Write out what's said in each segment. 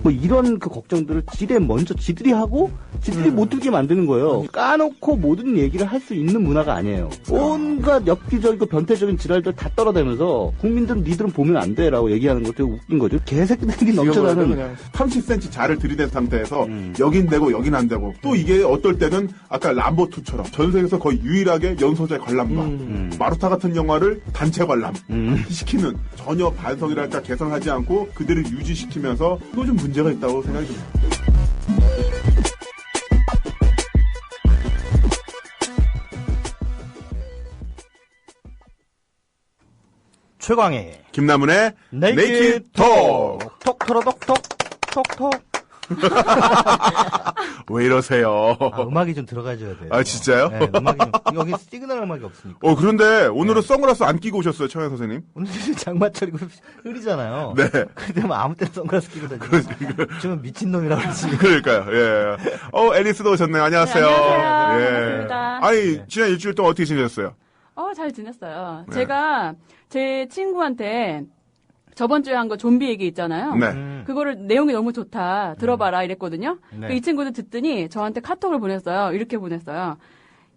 뭐 이런 그 걱정들을 지들이 하고 지들이 못 들게 만드는 거예요. 까놓고 모든 얘기를 할 수 있는 문화가 아니에요. 온갖 엽기적이고 변태적인 지랄들 다 떨어대면서 국민들은 니들은 보면 안 돼라고 얘기하는 것도 웃긴 거죠. 개새끼들이 넘쳐나는 그냥 30cm 자를 들이댄 상태에서 여긴 되고 여긴 안 되고 또 이게 어떨 때는 아까 람보2처럼 전 세계에서 거의 유일하게 연소재 관람가 마루타 같은 영화를 단체 관람 시키는 전혀 반성이랄까 개선하지 않고 그들을 유지시키면서 이거 좀 문제가 있다고 생각이 듭니다. 최광의 김남훈의 네이키드 톡. 톡 털어독톡 톡톡. 왜 이러세요? 음악이 좀 들어가줘야 돼요. 아 진짜요? 네, 음악이 좀, 여기 시그널 음악이 없으니까. 그런데 오늘은 선글라스 안 끼고 오셨어요, 청현 선생님? 오늘 장마철이고 흐리잖아요. 네. 근데 뭐 아무 때나 선글라스 끼고 다니고. 좀 미친놈이라고 그러지. 그러니까요, 예. 앨리스도 오셨네요. 안녕하세요. 네, 안녕하세요. 예. 반갑습니다. 아니, 지난 일주일 동안 어떻게 지내셨어요? 잘 지냈어요. 네. 제가 제 친구한테 저번 주에 한 거 좀비 얘기 있잖아요. 네. 그거를 내용이 너무 좋다. 들어봐라 이랬거든요. 네. 이 친구도 듣더니 저한테 카톡을 보냈어요. 이렇게 보냈어요.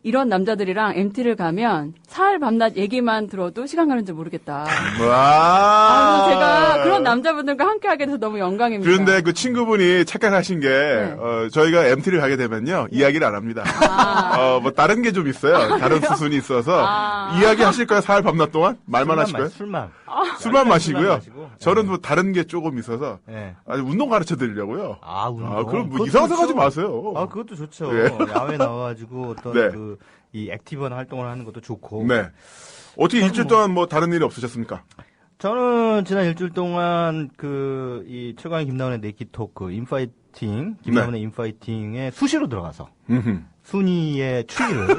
이런 남자들이랑 MT를 가면 사흘 밤낮 얘기만 들어도 시간 가는 줄 모르겠다. 와. 제가 그런 남자분들과 함께 하게 돼서 너무 영광입니다. 그런데 그 친구분이 착각하신 게, 저희가 MT를 가게 되면요, 이야기를 안 합니다. 뭐, 다른 게 좀 있어요. 다른 수순이 있어서. 이야기 하실 거예요, 사흘 밤낮 동안? 말만 하실 거예요? 술만 마시고요. 저는 뭐, 다른 게 조금 있어서. 네. 아니, 운동 가르쳐 드리려고요. 운동. 그럼 뭐, 이상한 생각 하지 마세요. 그것도 좋죠. 네. 야외 나와가지고 어떤 네. 이 액티브한 활동을 하는 것도 좋고. 네. 어떻게 일주일 동안 뭐, 다른 일이 없으셨습니까? 저는 지난 일주일 동안 이 최강의 김나훈의 네이키드 토크 인파이팅, 김나훈의 인파이팅에 수시로 들어가서 순위의 추이를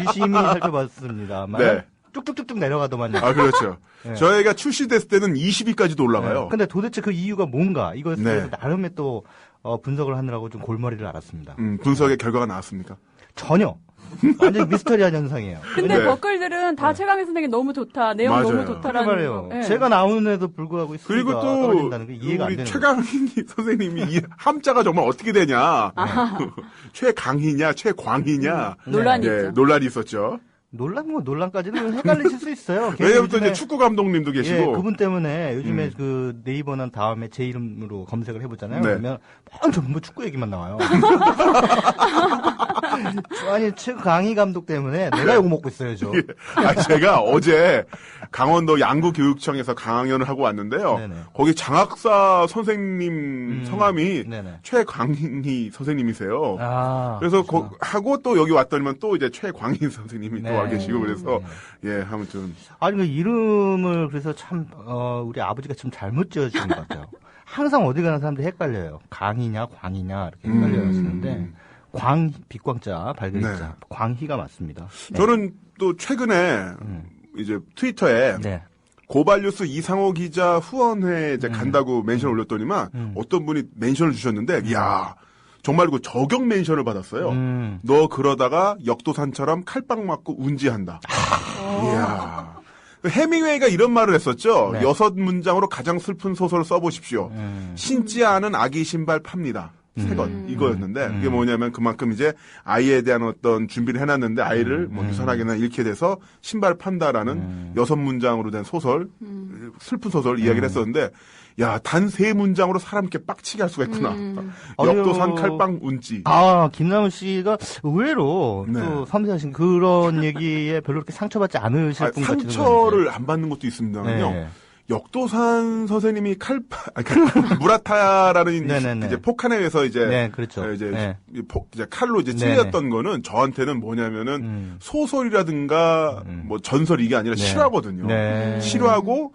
유심히 살펴봤습니다만 네. 쭉쭉쭉쭉 내려가더만요. 그렇죠. 네. 저희가 출시됐을 때는 20위까지도 올라가요. 네. 근데 도대체 그 이유가 뭔가 이것을 네. 나름의 또 분석을 하느라고 좀 골머리를 앓았습니다. 분석의 결과가 나왔습니까? 전혀. 완전 미스터리한 현상이에요. 근데 네. 댓글들은 다 최강의 선생님 너무 좋다. 내용 맞아요. 너무 좋다라는 말이에요. 거. 네. 제가 나오는데도 불구하고 그리고 또 떨어진다는 게 이해가 안 우리 되는 최강희 선생님이 이 함자가 정말 어떻게 되냐? 최강희냐, 최광희냐? 논란이 있죠. 논란이 있었죠. 논란까지는 헷갈리실 수 있어요. 왜냐면 또 이제 축구 감독님도 계시고. 예, 그분 때문에 요즘에 그 네이버는 다음에 제 이름으로 검색을 해보잖아요. 네. 그러면 전부 축구 얘기만 나와요. 아니, 최강희 감독 때문에 내가 욕 먹고 있어요, 저. 제가 어제 강원도 양구교육청에서 강연을 하고 왔는데요. 네네. 거기 장학사 선생님 성함이 네네. 최광희 선생님이세요. 그래서 그렇구나. 하고 또 여기 왔더니만 또 이제 최광희 선생님이 네. 또 와 계시고 그래서 아무튼 아니, 그 이름을 그래서 참, 우리 아버지가 좀 잘못 지어주신 것 같아요. 항상 어디 가는 사람들이 헷갈려요. 강이냐, 광이냐, 이렇게 헷갈려 하시는데, 빛광자, 발그리자, 네. 광희가 맞습니다. 네. 저는 또 최근에 이제 트위터에 네. 고발뉴스 이상호 기자 후원회 이제 간다고 멘션 올렸더니만 어떤 분이 멘션을 주셨는데, 이야, 정말 그 저격 멘션을 받았어요. 너 그러다가 역도산처럼 칼빵 맞고 운지한다. 이야. 해밍웨이가 이런 말을 했었죠. 네. 6문장으로 가장 슬픈 소설을 써보십시오. 신지 않은 아기 신발 팝니다. 새 것, 이거였는데, 그게 뭐냐면 그만큼 이제 아이에 대한 어떤 준비를 해놨는데 아이를 뭐 유산하게나 잃게 돼서 신발을 판다라는 6문장으로 된 소설, 슬픈 소설 이야기를 했었는데, 야, 단 3문장으로 사람 이렇게 빡치게 할 수가 있구나. 역도산 칼빵 운지. 김남훈 씨가 의외로 네. 또 섬세하신 그런 얘기에 별로 그렇게 상처받지 않으실 분 같은 상처를 안 받는 것도 있습니다만요. 네. 역도산 선생님이 무라타라는 네네네. 이제 폭탄에 의해서 이제 네, 그렇죠. 이제 칼로 이제 네네. 찔렸던 거는 저한테는 뭐냐면은 소설이라든가 뭐 전설 이게 아니라 네. 실화거든요. 네. 실화고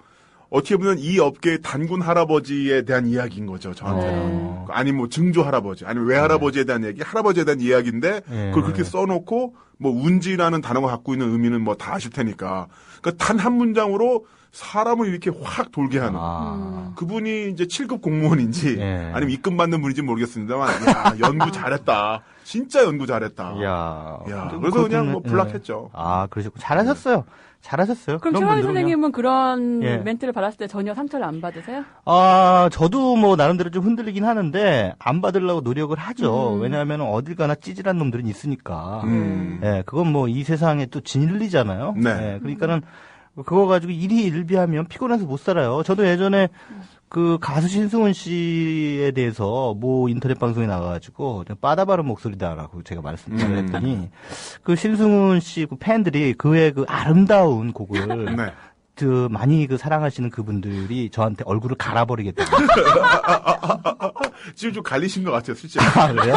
어떻게 보면 이 업계의 단군 할아버지에 대한 이야기인 거죠, 저한테는. 아니, 뭐, 증조 할아버지, 아니면 외할아버지에 대한 얘기, 할아버지에 대한 이야기인데, 그걸 그렇게 써놓고, 뭐, 운지라는 단어가 갖고 있는 의미는 뭐 다 아실 테니까. 그러니까 단 한 문장으로 사람을 이렇게 확 돌게 하는. 그분이 이제 7급 공무원인지, 아니면 입금받는 분인지 모르겠습니다만, 야, 연구 잘했다. 진짜 연구 잘했다. 야, 그래서 그냥 뭐, 불락했죠. 그러셨고. 잘하셨어요. 잘하셨어요. 그럼 그런 최광희 분들은요. 선생님은 그런 예. 멘트를 받았을 때 전혀 상처를 안 받으세요? 저도 뭐 나름대로 좀 흔들리긴 하는데 안 받으려고 노력을 하죠. 왜냐하면 어딜 가나 찌질한 놈들은 있으니까. 예, 그건 뭐 이 세상에 또 진리잖아요. 네. 예, 그러니까는 그거 가지고 일희일비하면 피곤해서 못 살아요. 저도 예전에 그 가수 신승훈 씨에 대해서 뭐 인터넷 방송에 나가가지고 빠다바른 목소리다라고 제가 말씀을 했더니 그 신승훈 씨 그 팬들이 그의 그 아름다운 곡을 네. 그 많이 그 사랑하시는 그분들이 저한테 얼굴을 갈아버리겠다. 지금 좀 갈리신 것 같아요, 실제로. 아, 그래요?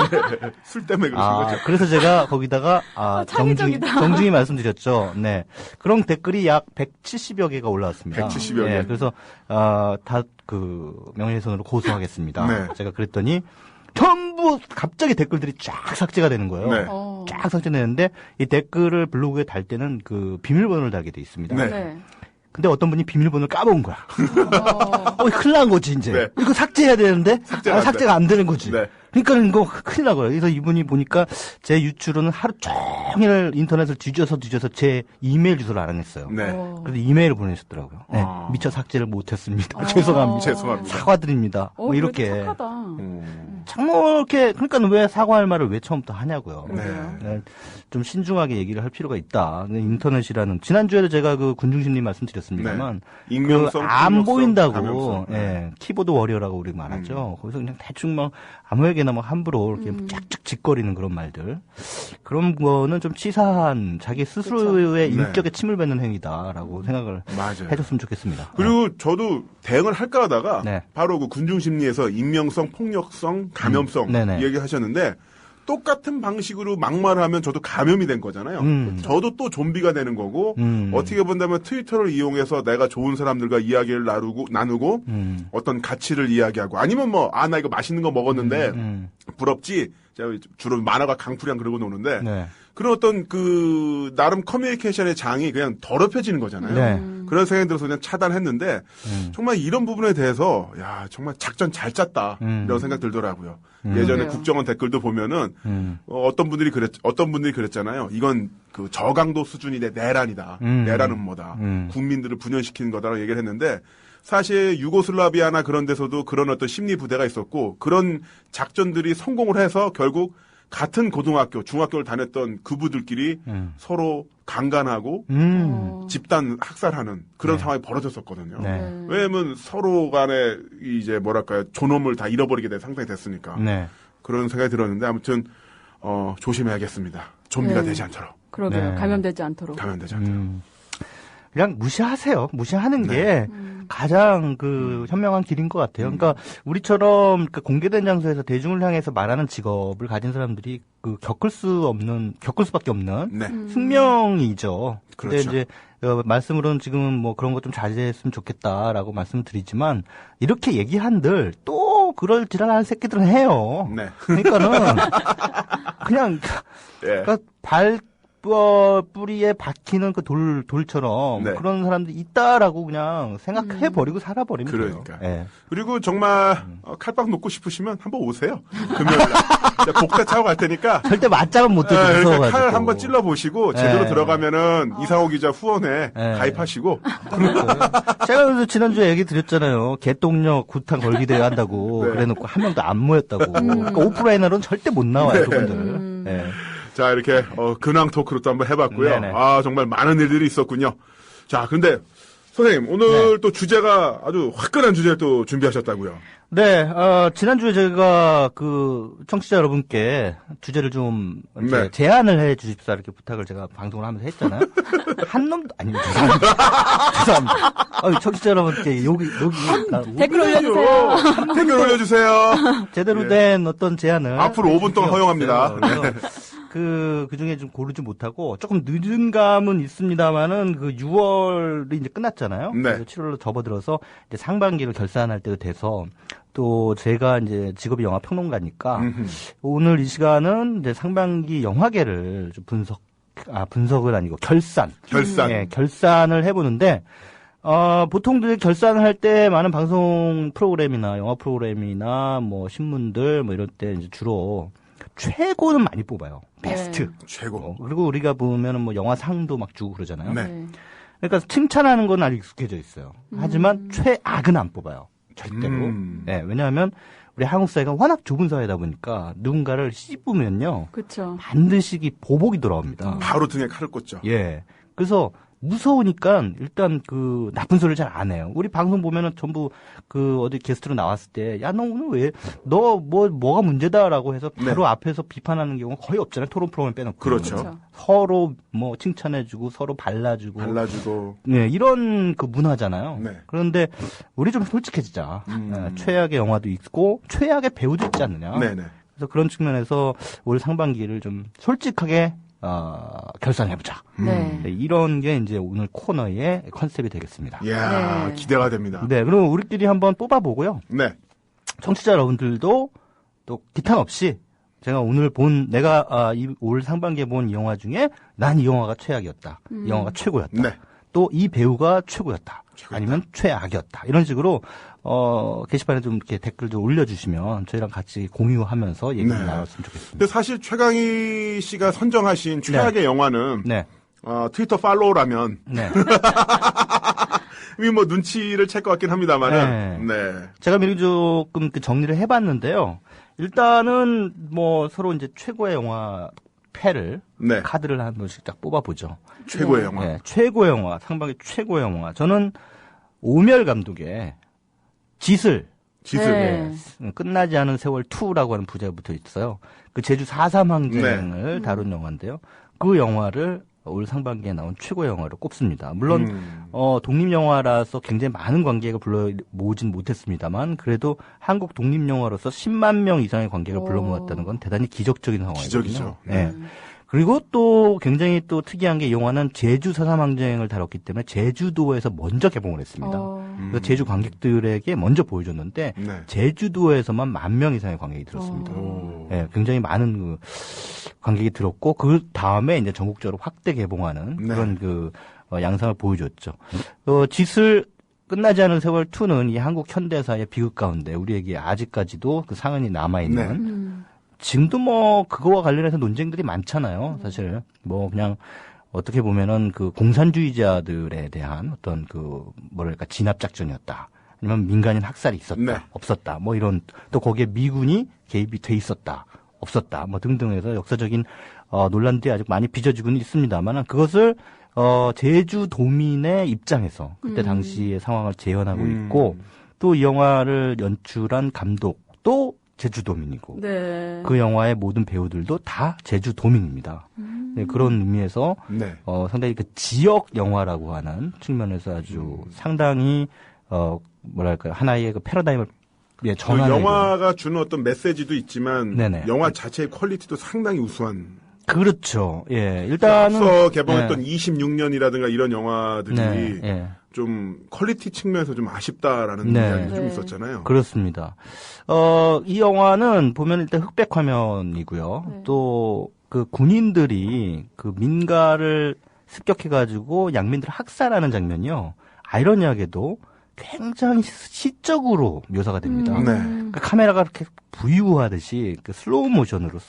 술 때문에 그러신 거죠. 그래서 제가 거기다가 창의적이다. 정중히 말씀드렸죠. 네. 그런 댓글이 약 170여 개가 올라왔습니다. 170여 개. 네, 그래서 다 그 명예훼손으로 고소하겠습니다. 네. 제가 그랬더니 전부 갑자기 댓글들이 쫙 삭제가 되는 거예요. 네. 쫙 삭제되는데 이 댓글을 블로그에 달 때는 그 비밀번호를 달게 돼 있습니다. 네. 네. 근데 어떤 분이 비밀번호를 까먹은 거야. 큰일 난 거지, 이제. 네. 이거 삭제해야 되는데, 삭제가 안 삭제가 안 되는 거지. 네. 그러니까 이거 큰일 나고요. 그래서 이분이 보니까 제 유출은 하루 종일 인터넷을 뒤져서 제 이메일 주소를 알아냈어요. 네. 그래서 이메일을 보내셨더라고요. 네. 미처 삭제를 못했습니다. 죄송합니다. 죄송합니다. 사과드립니다. 뭐 그래도 이렇게. 착하다. 참 뭐 이렇게 그러니까 왜 사과할 말을 왜 처음부터 하냐고요. 네. 네, 좀 신중하게 얘기를 할 필요가 있다. 인터넷이라는 지난주에도 제가 그 군중심리 말씀드렸습니다만 네. 익명성, 안 폭력성, 보인다고 감염성. 예, 키보드 워리어라고 우리 말하죠. 거기서 그냥 대충 막 아무에게나 막 함부로 이렇게 쫙쫙 짓거리는 그런 말들 그런 거는 좀 치사한 자기 스스로의 그쵸. 인격에 침을 뱉는 행위다라고 생각을 맞아요. 해줬으면 좋겠습니다. 그리고 저도 대응을 할까 하다가 네. 바로 그 군중심리에서 익명성, 폭력성, 감염성 네네. 얘기하셨는데 똑같은 방식으로 막말을 하면 저도 감염이 된 거잖아요. 저도 또 좀비가 되는 거고 어떻게 본다면 트위터를 이용해서 내가 좋은 사람들과 이야기를 나누고 어떤 가치를 이야기하고 아니면 뭐 나 이거 맛있는 거 먹었는데 부럽지. 제가 주로 만화가 강풀이랑 그러고 노는데 네. 그런 어떤 그 나름 커뮤니케이션의 장이 그냥 더럽혀지는 거잖아요. 네. 그런 생각이 들어서 그냥 차단했는데 정말 이런 부분에 대해서 야 정말 작전 잘 짰다 이런 생각 들더라고요. 예전에 그러게요. 국정원 댓글도 보면은 어떤 분들이 그랬잖아요. 이건 그 저강도 수준의 내란이다. 내란은 뭐다. 국민들을 분열시키는 거다라고 얘기를 했는데 사실 유고슬라비아나 그런 데서도 그런 어떤 심리 부대가 있었고 그런 작전들이 성공을 해서 결국 같은 고등학교, 중학교를 다녔던 그부들끼리 서로 강간하고 집단 학살하는 그런 상황이 벌어졌었거든요. 네. 왜냐면 서로 간에 이제 뭐랄까요 존엄을 다 잃어버리게 된 상황이 됐으니까 네. 그런 생각이 들었는데 아무튼 조심해야겠습니다. 좀비가 네. 되지 않도록 그러게요. 네. 감염되지 않도록. 감염되지 않도록. 그냥 무시하세요. 무시하는 게 가장 그 현명한 길인 것 같아요. 그러니까 우리처럼 그 공개된 장소에서 대중을 향해서 말하는 직업을 가진 사람들이 그 겪을 수밖에 없는 네. 숙명이죠. 근데 그렇죠. 이제 말씀으로는 지금은 뭐 그런 것 좀 자제했으면 좋겠다라고 말씀드리지만 이렇게 얘기한들 또 그럴 지랄하는 새끼들은 해요. 네. 그러니까는 그냥 예. 그러니까 뿌리에 박히는 그 돌처럼 네. 그런 사람들이 있다라고 그냥 생각해버리고 살아버리면 돼요. 그러니까. 예. 그리고 정말 칼빵 놓고 싶으시면 한번 오세요. 금요일날. 복대 차고 갈 테니까 절대 맞짱은 못 들고 그러니까 무서워가지고. 칼 한번 찔러 보시고 제대로 네. 들어가면은 이상호 기자 후원에 네. 가입하시고 제가 그래서 지난주에 얘기 드렸잖아요. 개똥력 구탄 걸기대회 한다고 네. 그래놓고 한 명도 안 모였다고. 그러니까 오프라인으로는 절대 못 나와요, 그분들. 예. 자 이렇게 근황 토크로 또 한번 해봤고요. 네네. 아 정말 많은 일들이 있었군요. 자 근데 선생님 오늘 또 주제가 아주 화끈한 주제를 또 준비하셨다고요. 네, 지난주에 저희가 그 청취자 여러분께 주제를 좀 이렇게 네. 제안을 해 주십사 이렇게 부탁을 제가 방송을 하면서 했잖아요. 한 놈도 아닙니다. 죄송합니다. 청취자 여러분께 여기 댓글 올려주세요. 댓글 올려주세요. 제대로 예. 된 어떤 제안을 앞으로 5분 동안 허용합니다. 그래서 그 중에 좀 고르지 못하고 조금 늦은 감은 있습니다만은 그 6월이 이제 끝났잖아요. 네. 그래서 7월로 접어들어서 이제 상반기를 결산할 때가 돼서 또 제가 이제 직업이 영화 평론가니까 오늘 이 시간은 이제 상반기 영화계를 좀 분석은 아니고 결산. 예, 결산을 해보는데 보통들 결산을 할 때 많은 방송 프로그램이나 영화 프로그램이나 뭐 신문들 뭐 이럴 때 이제 주로 최고는 많이 뽑아요. 베스트. 최고. 그리고 우리가 보면은 뭐 영화상도 막 주고 그러잖아요. 네. 네. 그러니까 칭찬하는 건 아주 익숙해져 있어요. 하지만 최악은 안 뽑아요. 절대로. 네, 왜냐하면 우리 한국 사회가 워낙 좁은 사회다 보니까 누군가를 씹으면요. 그렇죠. 반드시 보복이 돌아옵니다. 바로 등에 칼을 꽂죠. 예. 그래서 무서우니까 일단 그 나쁜 소리를 잘 안 해요. 우리 방송 보면은 전부 그 어디 게스트로 나왔을 때 야 너 오늘 왜 너 뭐가 문제다라고 해서 바로 앞에서 비판하는 경우가 거의 없잖아요. 토론 프로그램 빼놓고. 그렇죠. 서로 뭐 칭찬해주고 서로 발라주고. 네, 이런 그 문화잖아요. 네. 그런데 우리 좀 솔직해지자. 최악의 영화도 있고 최악의 배우도 있지 않느냐. 네네. 그래서 그런 측면에서 올 상반기를 좀 솔직하게 결산해보자. 네. 네, 이런 게 이제 오늘 코너의 컨셉이 되겠습니다. 이야, 네. 기대가 됩니다. 네, 그럼 우리끼리 한번 뽑아보고요. 네. 청취자 여러분들도 또 기탄 없이 제가 오늘 내가 올 상반기에 본 이 영화 중에 난 이 영화가 최악이었다. 이 영화가 최고였다. 네. 또 이 배우가 최고였다. 아니면 최악이었다. 이런 식으로 게시판에 좀 이렇게 댓글 좀 올려주시면 저희랑 같이 공유하면서 얘기를 나눴으면 좋겠습니다. 근데 사실 최강희 씨가 선정하신 최악의 영화는 네. 트위터 팔로우라면 네. 이미 뭐 눈치를 챌 것 같긴 합니다만은 네. 제가 미리 조금 정리를 해봤는데요. 일단은 뭐 서로 이제 최고의 영화 패를 네. 카드를 한 번씩 딱 뽑아보죠. 최고의 영화. 네, 최고의 영화, 상반기 최고의 영화. 저는 오멸 감독의 짓을 네. 끝나지 않은 세월 2라고 하는 부제가 붙어 있어요. 그 제주 4.3 항쟁을 다룬 영화인데요. 그 영화를 올 상반기에 나온 최고의 영화로 꼽습니다. 물론 독립영화라서 굉장히 많은 관객을 불러 모으진 못했습니다만 그래도 한국 독립영화로서 10만 명 이상의 관객을 불러 모았다는 건 대단히 기적적인 상황이거든요. 기적이죠. 네. 그리고 또 굉장히 또 특이한 게 이 영화는 제주 4.3 항쟁을 다뤘기 때문에 제주도에서 먼저 개봉을 했습니다. 그래서 제주 관객들에게 먼저 보여줬는데 네. 제주도에서만 10,000명 이상의 관객이 들었습니다. 네, 굉장히 많은 그 관객이 들었고 그 다음에 이제 전국적으로 확대 개봉하는 그런 그 양상을 보여줬죠. 짓을 끝나지 않은 세월 2는 이 한국 현대사의 비극 가운데 우리에게 아직까지도 그 상흔이 남아 있는. 지금도 뭐 그거와 관련해서 논쟁들이 많잖아요. 사실 뭐 그냥 어떻게 보면은 그 공산주의자들에 대한 어떤 그 뭐랄까 진압 작전이었다. 아니면 민간인 학살이 있었다. 없었다. 뭐 이런 또 거기에 미군이 개입이 돼 있었다. 없었다. 뭐 등등해서 역사적인 논란들이 아직 많이 빚어지고는 있습니다만 그것을 제주도민의 입장에서 그때 당시의 상황을 재현하고 있고 또 이 영화를 연출한 감독도 제주도민이고 네. 그 영화의 모든 배우들도 다 제주도민입니다. 네, 그런 의미에서 상당히 그 지역 영화라고 하는 측면에서 아주 상당히 뭐랄까요 하나의 그 패러다임을 전환을 그 영화가 주는 어떤 메시지도 있지만 네네. 영화 자체의 퀄리티도 상당히 우수한. 그렇죠. 예, 일단은 앞서 개봉했던 26년이라든가 이런 영화들이 네. 좀 퀄리티 측면에서 좀 아쉽다라는 이야기가 좀 있었잖아요. 그렇습니다. 이 영화는 보면 일단 흑백 화면이고요. 또 그 군인들이 그 민가를 습격해가지고 양민들을 학살하는 장면이요. 아이러니하게도 굉장히 시적으로 묘사가 됩니다. 그 카메라가 이렇게 부유하듯이 그 슬로우 모션으로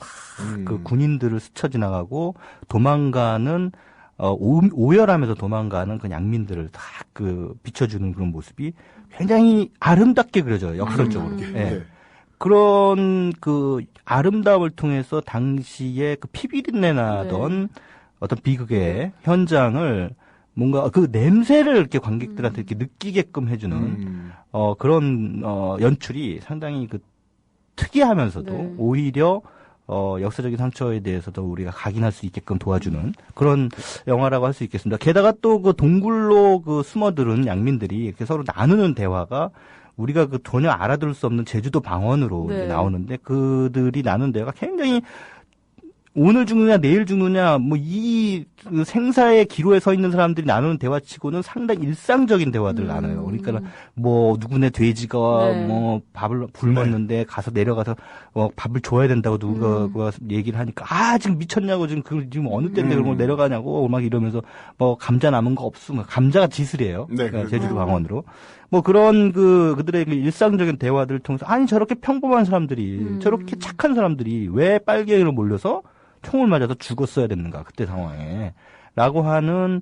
그 군인들을 스쳐 지나가고 도망가는 오열하면서 도망가는 그 양민들을 다 그 비춰주는 그런 모습이 굉장히 아름답게 그려져요. 역설적으로. 예. 그런 그 아름다움을 통해서 당시에 그 피비린내 나던 어떤 비극의 현장을 뭔가 그 냄새를 이렇게 관객들한테 이렇게 느끼게끔 해주는 그런 연출이 상당히 그 특이하면서도 오히려 역사적인 상처에 대해서도 우리가 각인할 수 있게끔 도와주는 그런 영화라고 할 수 있겠습니다. 게다가 또 그 동굴로 그 숨어들은 양민들이 이렇게 서로 나누는 대화가 우리가 그 전혀 알아들을 수 없는 제주도 방언으로 이제 나오는데 그들이 나누는 대화가 굉장히 오늘 죽느냐 내일 죽느냐 뭐 이 생사의 기로에 서 있는 사람들이 나누는 대화치고는 상당히 일상적인 대화들을 나눠요. 그러니까 뭐 누구네 돼지가 뭐 밥을 굶었는데 가서 내려가서 밥을 줘야 된다고 누가 얘기를 하니까 아 지금 미쳤냐고 지금 어느 때인데 그런 걸 내려가냐고 막 이러면서 뭐 감자 남은 거 없으면 감자가 지슬이에요. 제주도 방언으로 뭐 그런 그들의 일상적인 대화들을 통해서 아니 저렇게 평범한 사람들이 저렇게 착한 사람들이 왜 빨갱이로 몰려서 총을 맞아서 죽었어야 됐는가 그때 상황에 라고 하는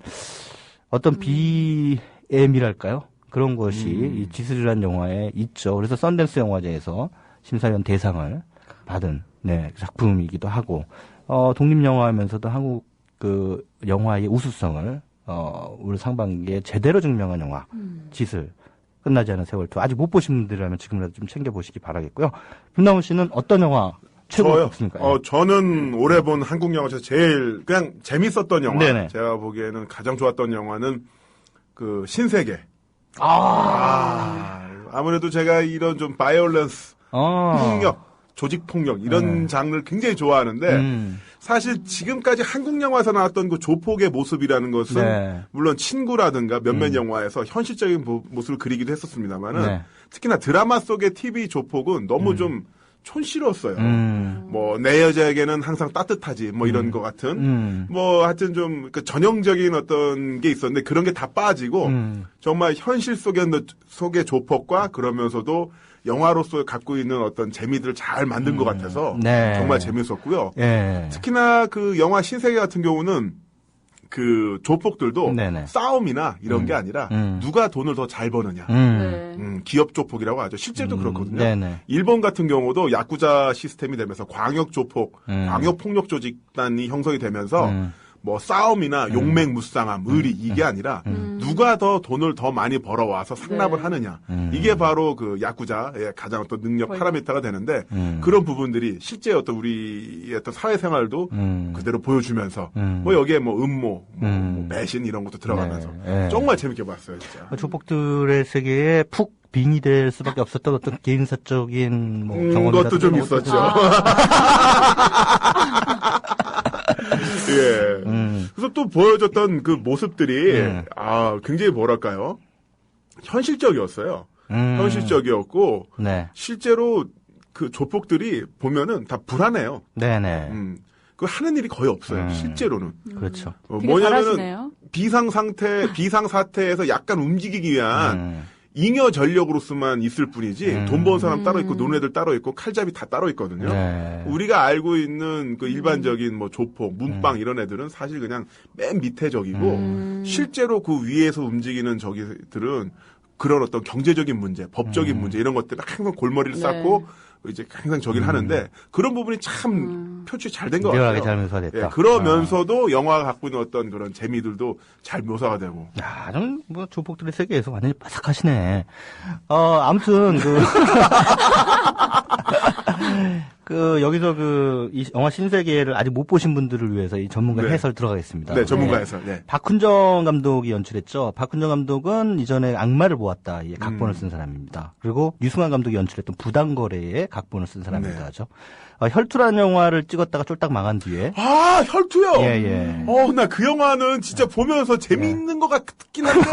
어떤 BM이랄까요? 그런 것이 이 지슬이라는 영화에 있죠. 그래서 썬댄스 영화제에서 심사위원 대상을 받은 네, 작품이기도 하고 독립영화하면서도 한국 그 영화의 우수성을 올 상반기에 제대로 증명한 영화 지슬 끝나지 않은 세월 2 아직 못 보신 분들이라면 지금이라도 좀 챙겨보시기 바라겠고요. 김남훈 씨는 어떤 영화 최고로 뽑습니까? 저는 올해 본 한국 영화 중에서 제일 그냥 재밌었던 영화 네네. 제가 보기에는 가장 좋았던 영화는 그 신세계. 아무래도 제가 이런 좀 바이올런스, 폭력, 조직 폭력 이런 장르를 굉장히 좋아하는데 사실 지금까지 한국 영화에서 나왔던 그 조폭의 모습이라는 것은 네. 물론 친구라든가 몇몇 영화에서 현실적인 모습을 그리기도 했었습니다만은 특히나 드라마 속의 TV 조폭은 너무 좀 촌스러웠어요. 뭐 내 여자에게는 항상 따뜻하지 뭐 이런 것 같은 뭐 하여튼 좀 그 전형적인 어떤 게 있었는데 그런 게 다 빠지고 정말 현실 속의 조폭과 그러면서도 영화로서 갖고 있는 어떤 재미들을 잘 만든 것 같아서 네. 정말 재밌었고요. 예. 특히나 그 영화 신세계 같은 경우는 그 조폭들도 네네. 싸움이나 이런 게 아니라 누가 돈을 더 잘 버느냐. 네. 기업 조폭이라고 하죠. 실제로 그렇거든요. 네네. 일본 같은 경우도 야쿠자 시스템이 되면서 광역 조폭, 광역 폭력 조직단이 형성이 되면서 뭐 싸움이나 용맹무쌍함, 의리 이게 아니라 누가 더 돈을 더 많이 벌어와서 상납을 네. 하느냐. 이게 바로 그 야쿠자의 가장 어떤 능력 파라미터가 되는데 그런 부분들이 실제 어떤 우리의 어떤 사회생활도 그대로 보여주면서 뭐 여기에 뭐 음모, 뭐 배신 이런 것도 들어가면서 네. 정말 재밌게 봤어요, 진짜. 조폭들의 세계에 푹 빙이 될 수밖에 없었던 어떤 개인사적인 뭐 경험 그것도 좀 있었죠. 예. 그래서 또 보여줬던 그 모습들이 굉장히 뭐랄까요? 현실적이었어요. 현실적이었고 네. 실제로 그 조폭들이 보면은 다 불안해요. 네네. 그 하는 일이 거의 없어요. 실제로는. 그렇죠. 되게 잘하시네요. 비상 사태에서 약간 움직이기 위한 잉여 전력으로서만 있을 뿐이지 돈 버는 사람 따로 있고 노는 애들 따로 있고 칼잡이 다 따로 있거든요. 네. 우리가 알고 있는 그 일반적인 뭐 조폭, 문빵 이런 애들은 사실 그냥 맨 밑에 적이고 실제로 그 위에서 움직이는 저기들은 그런 어떤 경제적인 문제, 법적인 문제 이런 것들을 항상 골머리를 네. 쌓고 이제 항상 저기를 하는데 그런 부분이 참 표출이 잘 된 것 같아요. 묘하게 잘 묘사됐다. 예, 그러면서도 영화가 갖고 있는 어떤 그런 재미들도 잘 묘사가 되고. 야, 좀, 뭐, 조폭들의 세계에서 완전히 바삭하시네. 아무튼, 여기서 이 영화 신세계를 아직 못 보신 분들을 위해서 이 전문가 네. 해설 들어가겠습니다. 네, 전문가 해설. 네. 박훈정 감독이 연출했죠. 박훈정 감독은 이전에 악마를 보았다. 이 각본을 쓴 사람입니다. 그리고 유승환 감독이 연출했던 부당거래의 각본을 쓴 사람이기도 네. 하죠. 혈투라는 영화를 찍었다가 쫄딱 망한 뒤에. 아, 혈투요? 예. 나 그 영화는 진짜 보면서 재미있는 것 같긴 한데,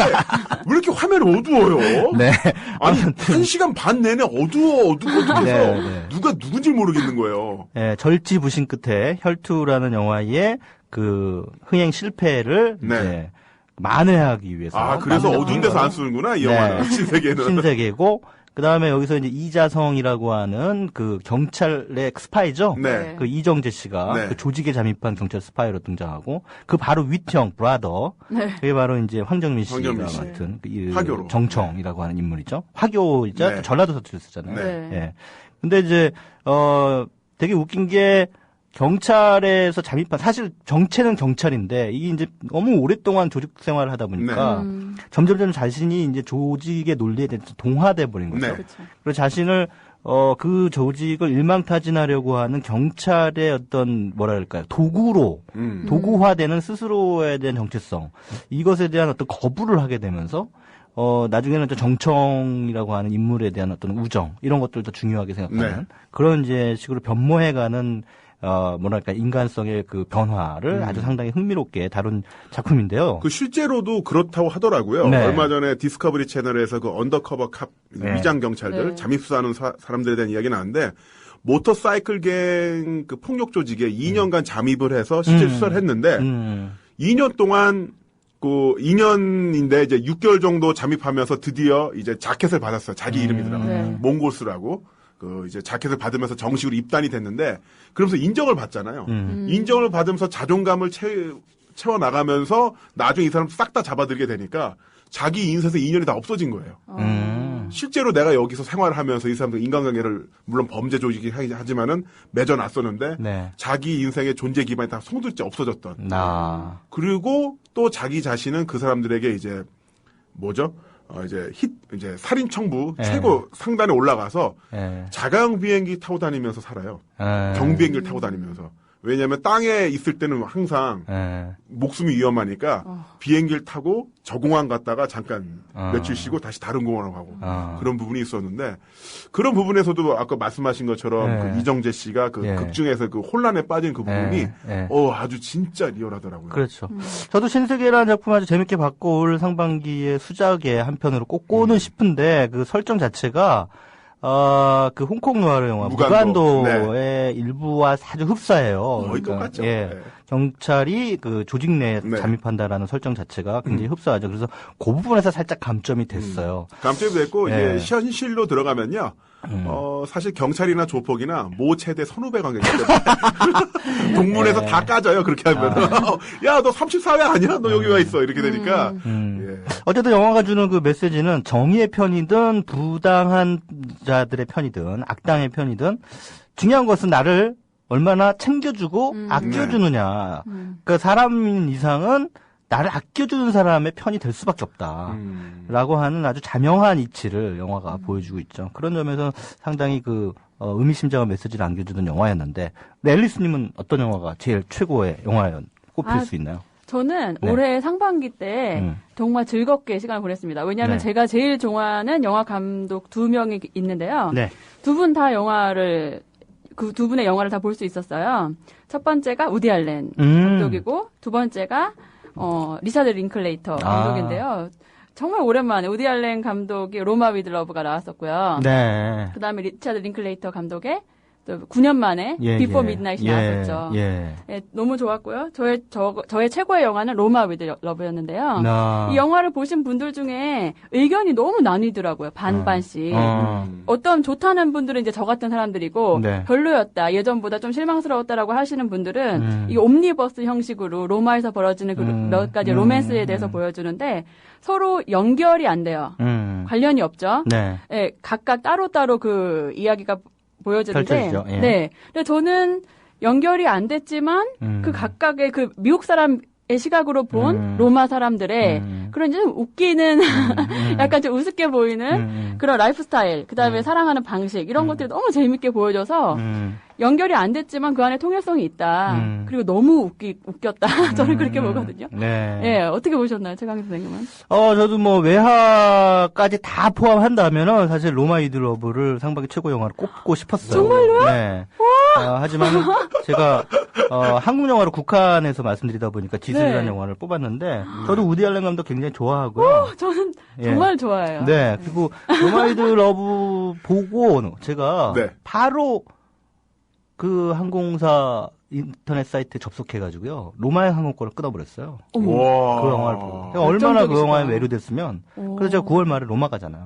왜 이렇게 화면이 어두워요? 네. 아니, 1시간 반 내내 어두워서, 네. 누가 누군지 모르겠는 거예요. 예, 절지부신 끝에 혈투라는 영화의 그 흥행 실패를 네. 이제 만회하기 위해서. 아, 그래서 만든 어두운 데서 안 쓰는구나, 이 영화는. 네. 신세계는. 신세계고, 그 다음에 여기서 이제 이자성이라고 하는 그 경찰의 스파이죠? 네. 그 이정재 씨가 네. 그 조직에 잠입한 경찰 스파이로 등장하고, 그 바로 윗형, 브라더. 네. 그게 바로 이제 황정민 씨가 황정민 씨. 맡은 그 화교로. 정청이라고 하는 인물이죠. 화교이자 네. 전라도 사투리 쓰잖아요. 네. 예. 근데 이제, 되게 웃긴 게, 경찰에서 잠입한, 사실 정체는 경찰인데, 이게 이제 너무 오랫동안 조직 생활을 하다 보니까, 점점 자신이 이제 조직의 논리에 대해서 동화돼 버린 거죠. 네. 그렇죠. 그리고 자신을, 그 조직을 일망타진하려고 하는 경찰의 어떤, 뭐랄까요, 도구화되는 스스로에 대한 정체성, 이것에 대한 어떤 거부를 하게 되면서, 나중에는 정청이라고 하는 인물에 대한 어떤 우정, 이런 것들도 중요하게 생각하는, 네. 그런 이제 식으로 변모해가는, 뭐랄까, 인간성의 그 변화를 아주 상당히 흥미롭게 다룬 작품인데요. 그 실제로도 그렇다고 하더라고요. 네. 얼마 전에 디스커버리 채널에서 그 언더커버 캅 위장 경찰들 네. 잠입수하는 사람들에 대한 이야기 나왔는데 모터사이클 갱 그 폭력 조직에 2년간 잠입을 해서 실제 수사를 했는데 2년 동안 그 2년인데 이제 6개월 정도 잠입하면서 드디어 이제 자켓을 받았어요. 자기 이름이 들어가요. 네. 몽골스라고. 그 이제 자켓을 받으면서 정식으로 입단이 됐는데 그러면서 인정을 받잖아요. 인정을 받으면서 자존감을 채워나가면서 나중에 이 사람 싹 다 잡아들게 되니까 자기 인생에서 인연이 다 없어진 거예요. 실제로 내가 여기서 생활을 하면서 이 사람들 인간관계를 물론 범죄 조직이긴 하지만은 맺어놨었는데 네. 자기 인생의 존재 기반이 다 송두리째 없어졌던. 그리고 또 자기 자신은 그 사람들에게 이제 뭐죠? 이제 살인 청부 최고 상단에 올라가서 자가용 비행기 타고 다니면서 살아요. 경비행기를 타고 다니면서. 왜냐하면 땅에 있을 때는 항상 목숨이 위험하니까 비행기를 타고 저 공항 갔다가 잠깐 며칠 쉬고 다시 다른 공항으로 가고 그런 부분이 있었는데 그런 부분에서도 아까 말씀하신 것처럼 그 이정재 씨가 그 극중에서 그 혼란에 빠진 그 부분이 아주 진짜 리얼하더라고요. 그렇죠. 저도 신세계라는 작품 아주 재밌게 봤고 올 상반기에 수작의 한편으로 꼽고는 싶은데 그 설정 자체가 그 홍콩 누아르 영화 무간도의 일부와 아주 흡사해요. 거의 똑같죠. 경찰이 그 조직 내에 잠입한다라는 설정 자체가 굉장히 흡사하죠. 그래서 그 부분에서 살짝 감점이 됐어요. 감점이 됐고 이게 현실로 들어가면요. 사실 경찰이나 조폭이나 모 최대 선후배 관계이기 때문에 동문에서 다 까져요. 그렇게 하면 야, 너 34회 아니야? 너 여기 와 있어. 이렇게 되니까 어쨌든 영화가 주는 그 메시지는 정의의 편이든 부당한 자들의 편이든 악당의 편이든 중요한 것은 나를 얼마나 챙겨주고 아껴주느냐. 그러니까 사람인 이상은 나를 아껴주는 사람의 편이 될 수밖에 없다. 라고 하는 아주 자명한 이치를 영화가 보여주고 있죠. 그런 점에서 상당히 의미심장한 메시지를 안겨주는 영화였는데, 앨리스님은 어떤 영화가 제일 최고의 영화에 꼽힐 수 있나요? 저는 올해 상반기 때 정말 즐겁게 시간을 보냈습니다. 왜냐하면 제가 제일 좋아하는 영화 감독 2명이 있는데요. 두 분 다 그 두 분의 영화를 다 볼 수 있었어요. 첫 번째가 우디 알렌 감독이고, 두 번째가 리차드 링클레이터 감독인데요. 정말 오랜만에 우디 알렌 감독이 로마 위드 러브가 나왔었고요. 그 다음에 리차드 링클레이터 감독의 또 9년 만에 비포 미드나잇이 나왔었죠. 너무 좋았고요. 저의 최고의 영화는 로마 위드 러브였는데요. 이 영화를 보신 분들 중에 의견이 너무 나뉘더라고요. 반반씩. 어떤 좋다는 분들은 이제 저 같은 사람들이고 별로였다. 예전보다 좀 실망스러웠다라고 하시는 분들은 이 옴니버스 형식으로 로마에서 벌어지는 그 몇 가지 로맨스에 대해서 보여주는데 서로 연결이 안 돼요. 관련이 없죠. 각각 따로따로 그 이야기가 보여지는데, 근데 저는 연결이 안 됐지만 그 각각의 그 미국 사람의 시각으로 본 로마 사람들의 그런 좀 웃기는 약간 좀 우습게 보이는 그런 라이프 스타일, 그다음에 사랑하는 방식 이런 것들이 너무 재밌게 보여져서 연결이 안 됐지만 그 안에 통일성이 있다. 그리고 너무 웃겼다. 저는 그렇게 보거든요. 어떻게 보셨나요, 최강희 선생님은? 저도 뭐 외화까지 다 포함한다면은 사실 로마 위드 러브를 상반기 최고 영화로 꼽고 싶었어요. 정말로요? 하지만 제가 한국 영화로 국한해서 말씀드리다 보니까 지슬이라는 영화를 뽑았는데 저도 우디 알렌 감독 굉장히 좋아하고요. 저는 정말 좋아해요. 그리고 로마 위드 러브 보고 제가 바로 그 항공사 인터넷 사이트에 접속해가지고요. 로마의 항공권을 끊어버렸어요. 그 영화를 보고. 제가 얼마나 그 영화에 매료됐으면. 그래서 제가 9월 말에 로마 가잖아요.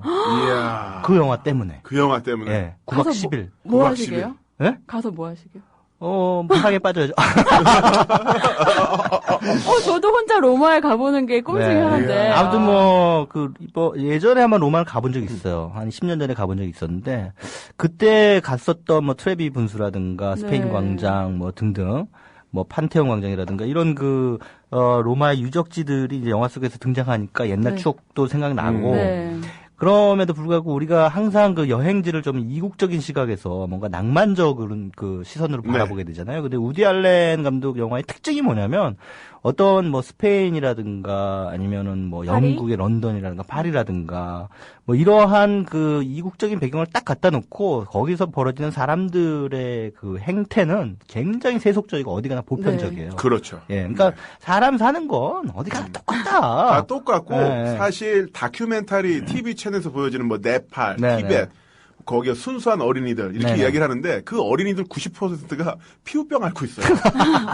그 영화 때문에. 9박 10일. 뭐 하시게요? 예? 가서 뭐 하시게요? 사랑에 빠져야죠. 저도 혼자 로마에 가보는 게 꿈 중에 하나인데. 아무튼 예전에 한번 로마를 가본 적이 있어요. 한 10년 전에 가본 적이 있었는데, 그때 갔었던 트레비 분수라든가 스페인 광장 등등, 판테온 광장이라든가 이런 로마의 유적지들이 이제 영화 속에서 등장하니까 옛날 추억도 생각나고, 그럼에도 불구하고 우리가 항상 그 여행지를 좀 이국적인 시각에서 뭔가 낭만적인 그 시선으로 바라보게 되잖아요. 근데 우디 알렌 감독 영화의 특징이 뭐냐면 어떤 스페인이라든가 아니면은 영국의 런던이라든가 파리라든가 이러한 그 이국적인 배경을 딱 갖다 놓고 거기서 벌어지는 사람들의 그 행태는 굉장히 세속적이고 어디 가나 보편적이에요. 그렇죠. 그러니까 사람 사는 건 어디 가나 똑같다. 다 똑같고 사실 다큐멘터리 TV 채널에서 보여지는 네팔, 티벳 거기에 순수한 어린이들 이렇게 이야기를 하는데 그 어린이들 90%가 피부병 앓고 있어요.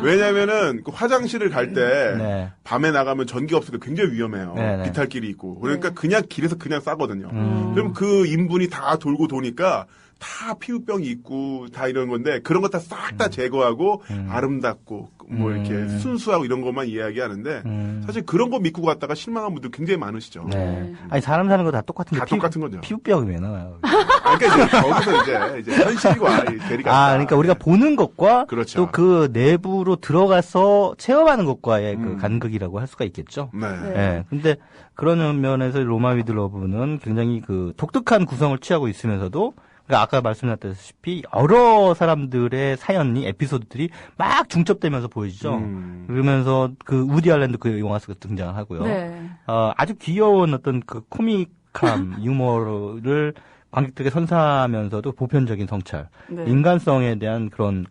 왜냐면은 그 화장실을 갈 때 밤에 나가면 전기 없을 때 굉장히 위험해요. 비탈길이 있고. 그러니까 그냥 길에서 그냥 싸거든요. 그럼 그 인분이 다 돌고 도니까 다 피부병이 있고 다 이런 건데 그런 거 다 싹 다 제거하고 아름답고 뭐 이렇게 순수하고 이런 것만 이야기하는데 사실 그런 거 믿고 갔다가 실망한 분들 굉장히 많으시죠. 네. 아니 사람 사는 거 다 똑같은데 다 똑같은 거죠. 피부병이 왜 나와요? 그러니까 이제 거기서 이제 현실과 괴리가 그러니까 우리가 보는 것과 그렇죠. 또 그 내부로 들어가서 체험하는 것과의 그 간극이라고 할 수가 있겠죠. 네. 네. 근데 그런 면에서 로마 위드 러브는 굉장히 그 독특한 구성을 취하고 있으면서도 그러니까 아까 말씀드렸다시피 여러 사람들의 사연이 에피소드들이 막 중첩되면서 보이죠. 그러면서 그 우디 알렌도 그 영화 속에 등장하고요. 네. 아주 귀여운 어떤 그 코믹함 유머를 관객들에게 선사하면서도 보편적인 성찰, 네. 인간성에 대한 그런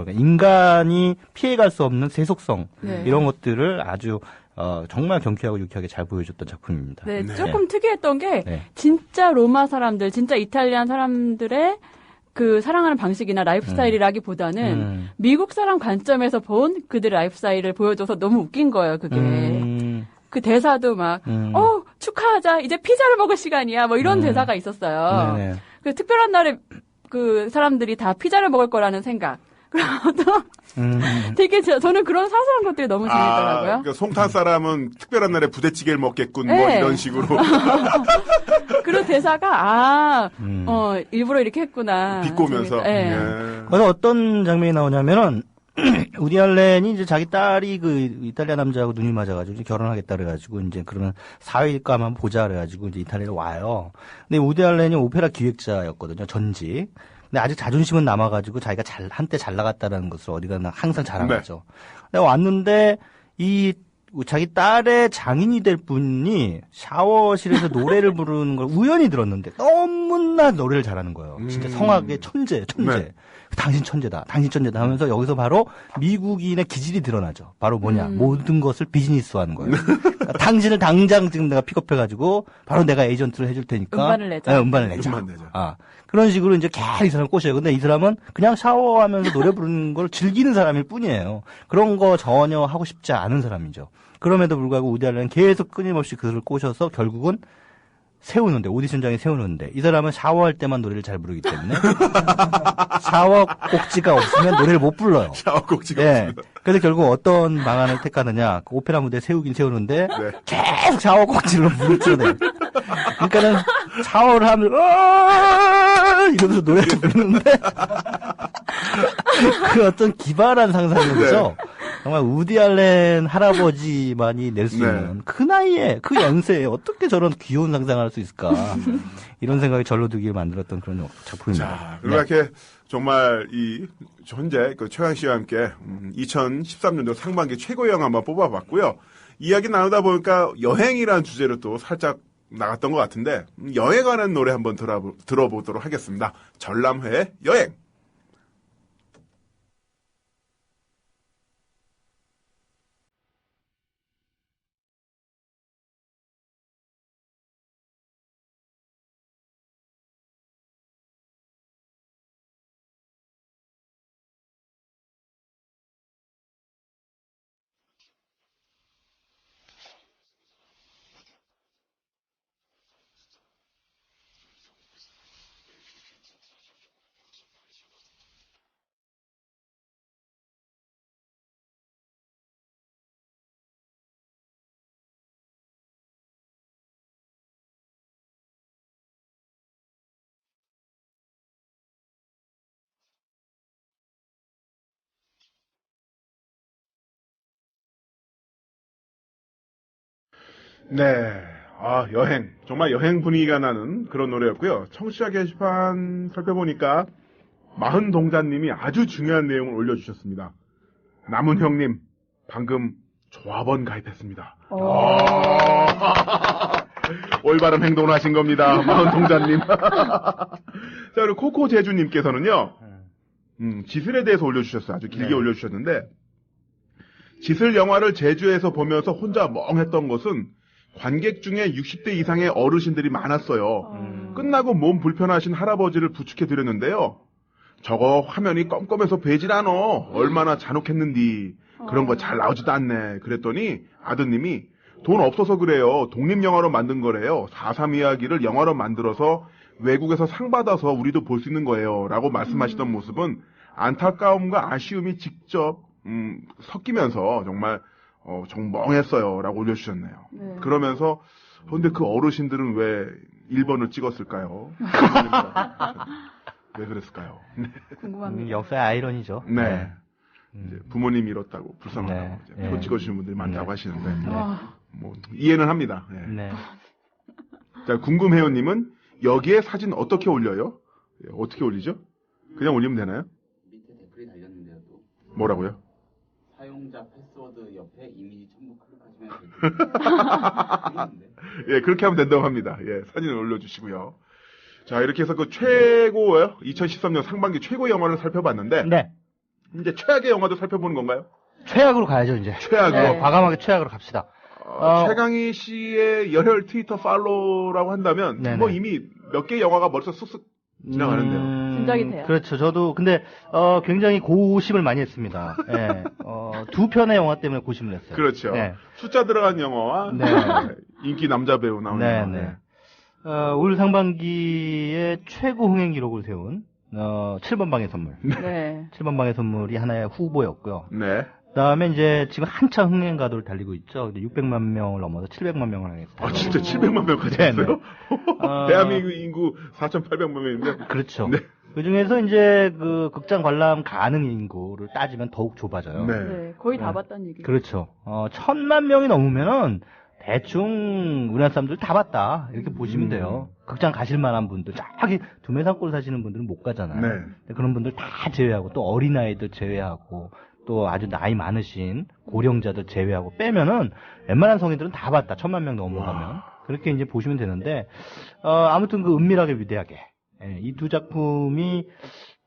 인간이 피해갈 수 없는 세속성 네. 이런 것들을 아주 정말 경쾌하고 유쾌하게 잘 보여줬던 작품입니다. 네, 네. 조금 특이했던 게 네. 진짜 로마 사람들, 진짜 이탈리안 사람들의 그 사랑하는 방식이나 라이프 스타일이라기보다는 미국 사람 관점에서 본 그들의 라이프 스타일을 보여줘서 너무 웃긴 거예요, 그게. 그 대사도 막, 축하하자. 이제 피자를 먹을 시간이야. 뭐 이런 대사가 있었어요. 네네. 그 특별한 날에 그 사람들이 다 피자를 먹을 거라는 생각. 그러면서 되게 저는 그런 사소한 것들이 너무 재밌더라고요. 그러니까 송탄 사람은 특별한 날에 부대찌개를 먹겠군. 뭐 네. 이런 식으로. 그런 대사가 일부러 이렇게 했구나. 비꼬면서. 네. 예. 거기서 어떤 장면이 나오냐면은 우디 알렌이 이제 자기 딸이 그 이탈리아 남자하고 눈이 맞아가지고 이제 결혼하겠다 그래가지고 이제 그러면 사회일까 한번 보자 그래가지고 이제 이탈리아로 와요. 근데 우디 알렌이 오페라 기획자였거든요, 전직. 근데 아직 자존심은 남아가지고 자기가 한때 잘 나갔다라는 것을 어디 가나 항상 자랑하죠. 근데 왔는데 자기 딸의 장인이 될 분이 샤워실에서 노래를 부르는 걸 우연히 들었는데 너무나 노래를 잘하는 거예요. 진짜 성악의 천재. 네. 당신 천재다 하면서 여기서 바로 미국인의 기질이 드러나죠. 바로 뭐냐. 모든 것을 비즈니스화하는 거예요. 그러니까 당신을 당장 지금 내가 픽업해가지고 바로 내가 에이전트를 해줄 테니까. 음반을 내자. 네, 음반을 내자. 음반 내자. 그런 식으로 이제 계속 이 사람을 꼬셔요. 근데 이 사람은 그냥 샤워하면서 노래 부르는 걸 즐기는 사람일 뿐이에요. 그런 거 전혀 하고 싶지 않은 사람이죠. 그럼에도 불구하고 우디 알렌은 계속 끊임없이 그를 꼬셔서 결국은 오디션장에 세우는데 이 사람은 샤워할 때만 노래를 잘 부르기 때문에 샤워 꼭지가 없으면 노래를 못 불러요. 샤워 꼭지가 네. 없습니다. 그래서 결국 어떤 방안을 택하느냐. 그 오페라 무대 세우는데 네. 계속 샤워 꼭지로 물을 틀어내요. 그러니까는 샤워를 하면 이러면서 노래를 부르는데 그 어떤 기발한 상상력이죠. 네. 정말 우디 알렌 할아버지만이 낼 수 있는 그 나이에 그 연세에 어떻게 저런 귀여운 상상을 할 수 있을까 이런 생각이 절로 들게 만들었던 그런 작품입니다. 자, 그리고 이렇게 정말 이 현재 그 최강 씨와 함께 2013년도 상반기 최고 영화 한번 뽑아봤고요. 이야기 나누다 보니까 여행이라는 주제로 또 살짝 나갔던 것 같은데 여행하는 노래 한번 들어보도록 하겠습니다. 전람회의 여행. 네. 여행. 정말 여행 분위기가 나는 그런 노래였고요. 청취자 게시판 살펴보니까 마흔동자님이 아주 중요한 내용을 올려주셨습니다. 남은 형님, 방금 조합원 가입했습니다. 올바른 행동을 하신 겁니다. 마흔동자님. 자, 그리고 코코제주님께서는요, 지슬에 대해서 올려주셨어요. 아주 길게 올려주셨는데, 지슬 영화를 제주에서 보면서 혼자 멍했던 것은 관객 중에 60대 이상의 어르신들이 많았어요. 끝나고 몸 불편하신 할아버지를 부축해 드렸는데요. 저거 화면이 껌껌해서 배질 않어. 얼마나 잔혹했는디. 그런 거 잘 나오지도 않네. 그랬더니 아드님이 돈 없어서 그래요. 독립영화로 만든 거래요. 4.3 이야기를 영화로 만들어서 외국에서 상 받아서 우리도 볼 수 있는 거예요라고 말씀하시던 모습은 안타까움과 아쉬움이 직접 섞이면서 정말 정 멍했어요라고 올려주셨네요. 네. 그러면서 근데 그 어르신들은 왜 1번을 찍었을까요? 왜 그랬을까요? 궁금합니다. 역사의 아이러니죠. 네. 이제 부모님 잃었다고 불쌍하다고 네. 표 찍어주시는 분들이 많다고 하시는데 와. 뭐 이해는 합니다. 네. 네. 자, 궁금해요님은 여기에 사진 어떻게 올려요? 어떻게 올리죠? 그냥 올리면 되나요? 밑에 댓글이 달렸는데요. 또 뭐라고요? 사용자 패스워드 옆에 이미지 첨부 클릭하시면 되는데. 예, 그렇게 하면 된다고 합니다. 예, 사진을 올려주시고요. 자, 이렇게 해서 그 최고요 2013년 상반기 최고 영화를 살펴봤는데 네. 이제 최악의 영화도 살펴보는 건가요? 최악으로 가야죠, 이제. 최악으로. 네. 과감하게 최악으로 갑시다. 최강희 씨의 열혈 트위터 팔로우라고 한다면 네네. 뭐 이미 몇 개 영화가 벌써 쑥쑥 지나가는데요. 짐작이 돼요. 그렇죠. 저도 근데 굉장히 고심을 많이 했습니다. 예. 두 편의 영화 때문에 고심을 했어요. 그렇죠. 네. 숫자 들어간 영화와 네. 인기 남자 배우 나오는 네, 영화. 네. 올 상반기에 최고 흥행 기록을 세운 7번 방의 선물. 네. 7번 방의 선물이 하나의 후보였고요. 네. 그다음에 이제 지금 한창 흥행 가도를 달리고 있죠. 600만 명을 넘어서 700만 명을 향해서. 진짜 700만 명까지 네, 했어요? 네. 대한민국 인구 4,800만 명인데. 그렇죠. 네. 그 중에서 이제 그 극장 관람 가능 인구를 따지면 더욱 좁아져요. 네. 네. 거의 다 봤다는 얘기죠. 그렇죠. 1000만 명이 넘으면은 대충 우리나라 사람들 다 봤다. 이렇게 보시면 돼요. 극장 가실 만한 분들, 저기 두메산골 사시는 분들은 못 가잖아요. 네. 근데 그런 분들 다 제외하고 또 어린아이들 제외하고 또 아주 나이 많으신 고령자들 제외하고 빼면은 웬만한 성인들은 다 봤다. 1000만 명 넘어가면. 그렇게 이제 보시면 되는데, 아무튼 그 은밀하게 위대하게. 이 두 작품이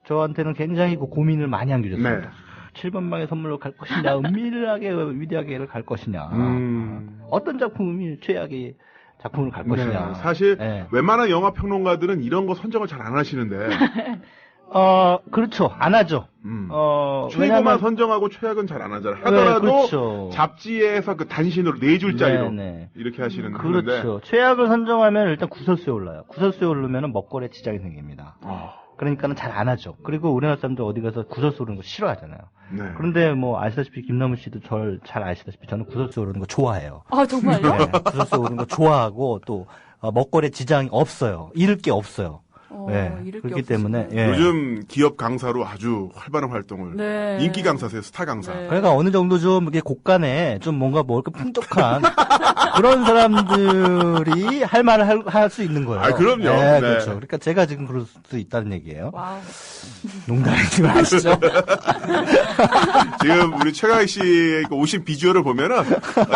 저한테는 굉장히 그 고민을 많이 안겨줬습니다. 네. 7번 방의 선물로 갈 것이냐, 은밀하게 위대하게를 갈 것이냐. 어떤 작품이 최악의 작품을 갈 것이냐. 네. 사실 네. 웬만한 영화 평론가들은 이런 거 선정을 잘 안 하시는데. 그렇죠. 안 하죠. 최고만 왜냐면 선정하고 최악은 잘 안 하잖아요. 하더라도 그렇죠. 잡지에서 그 단신으로 4줄짜리로 네네. 이렇게 하시는 그렇죠. 건데. 최악을 선정하면 일단 구설수에 올라요. 구설수에 오르면 먹거리에 지장이 생깁니다. 그러니까는 잘 안 하죠. 그리고 우리나라 사람들 어디 가서 구설수 오르는 거 싫어하잖아요. 네. 그런데 뭐 아시다시피 김남훈 씨도 절 잘 아시다시피 저는 구설수 오르는 거 좋아해요. 아, 정말요? 네, 구설수 오르는 거 좋아하고 또 먹거리에 지장이 없어요. 잃을 게 없어요. 네, 잃을 게 그렇기 없으시구나. 때문에 예. 요즘 기업 강사로 아주 활발한 활동을. 네. 인기 강사세요, 스타 강사. 네. 그러니까 어느 정도 좀 이렇게 곳간에 좀 뭔가 뭘까 풍족한 그런 사람들이 할 말을 할 수 있는 거예요. 아, 그럼요. 네, 네. 그렇죠. 그러니까 제가 지금 그럴 수 있다는 얘기예요. 와우. 농담이지 마시죠. 지금 우리 최강희 씨 오신 비주얼을 보면은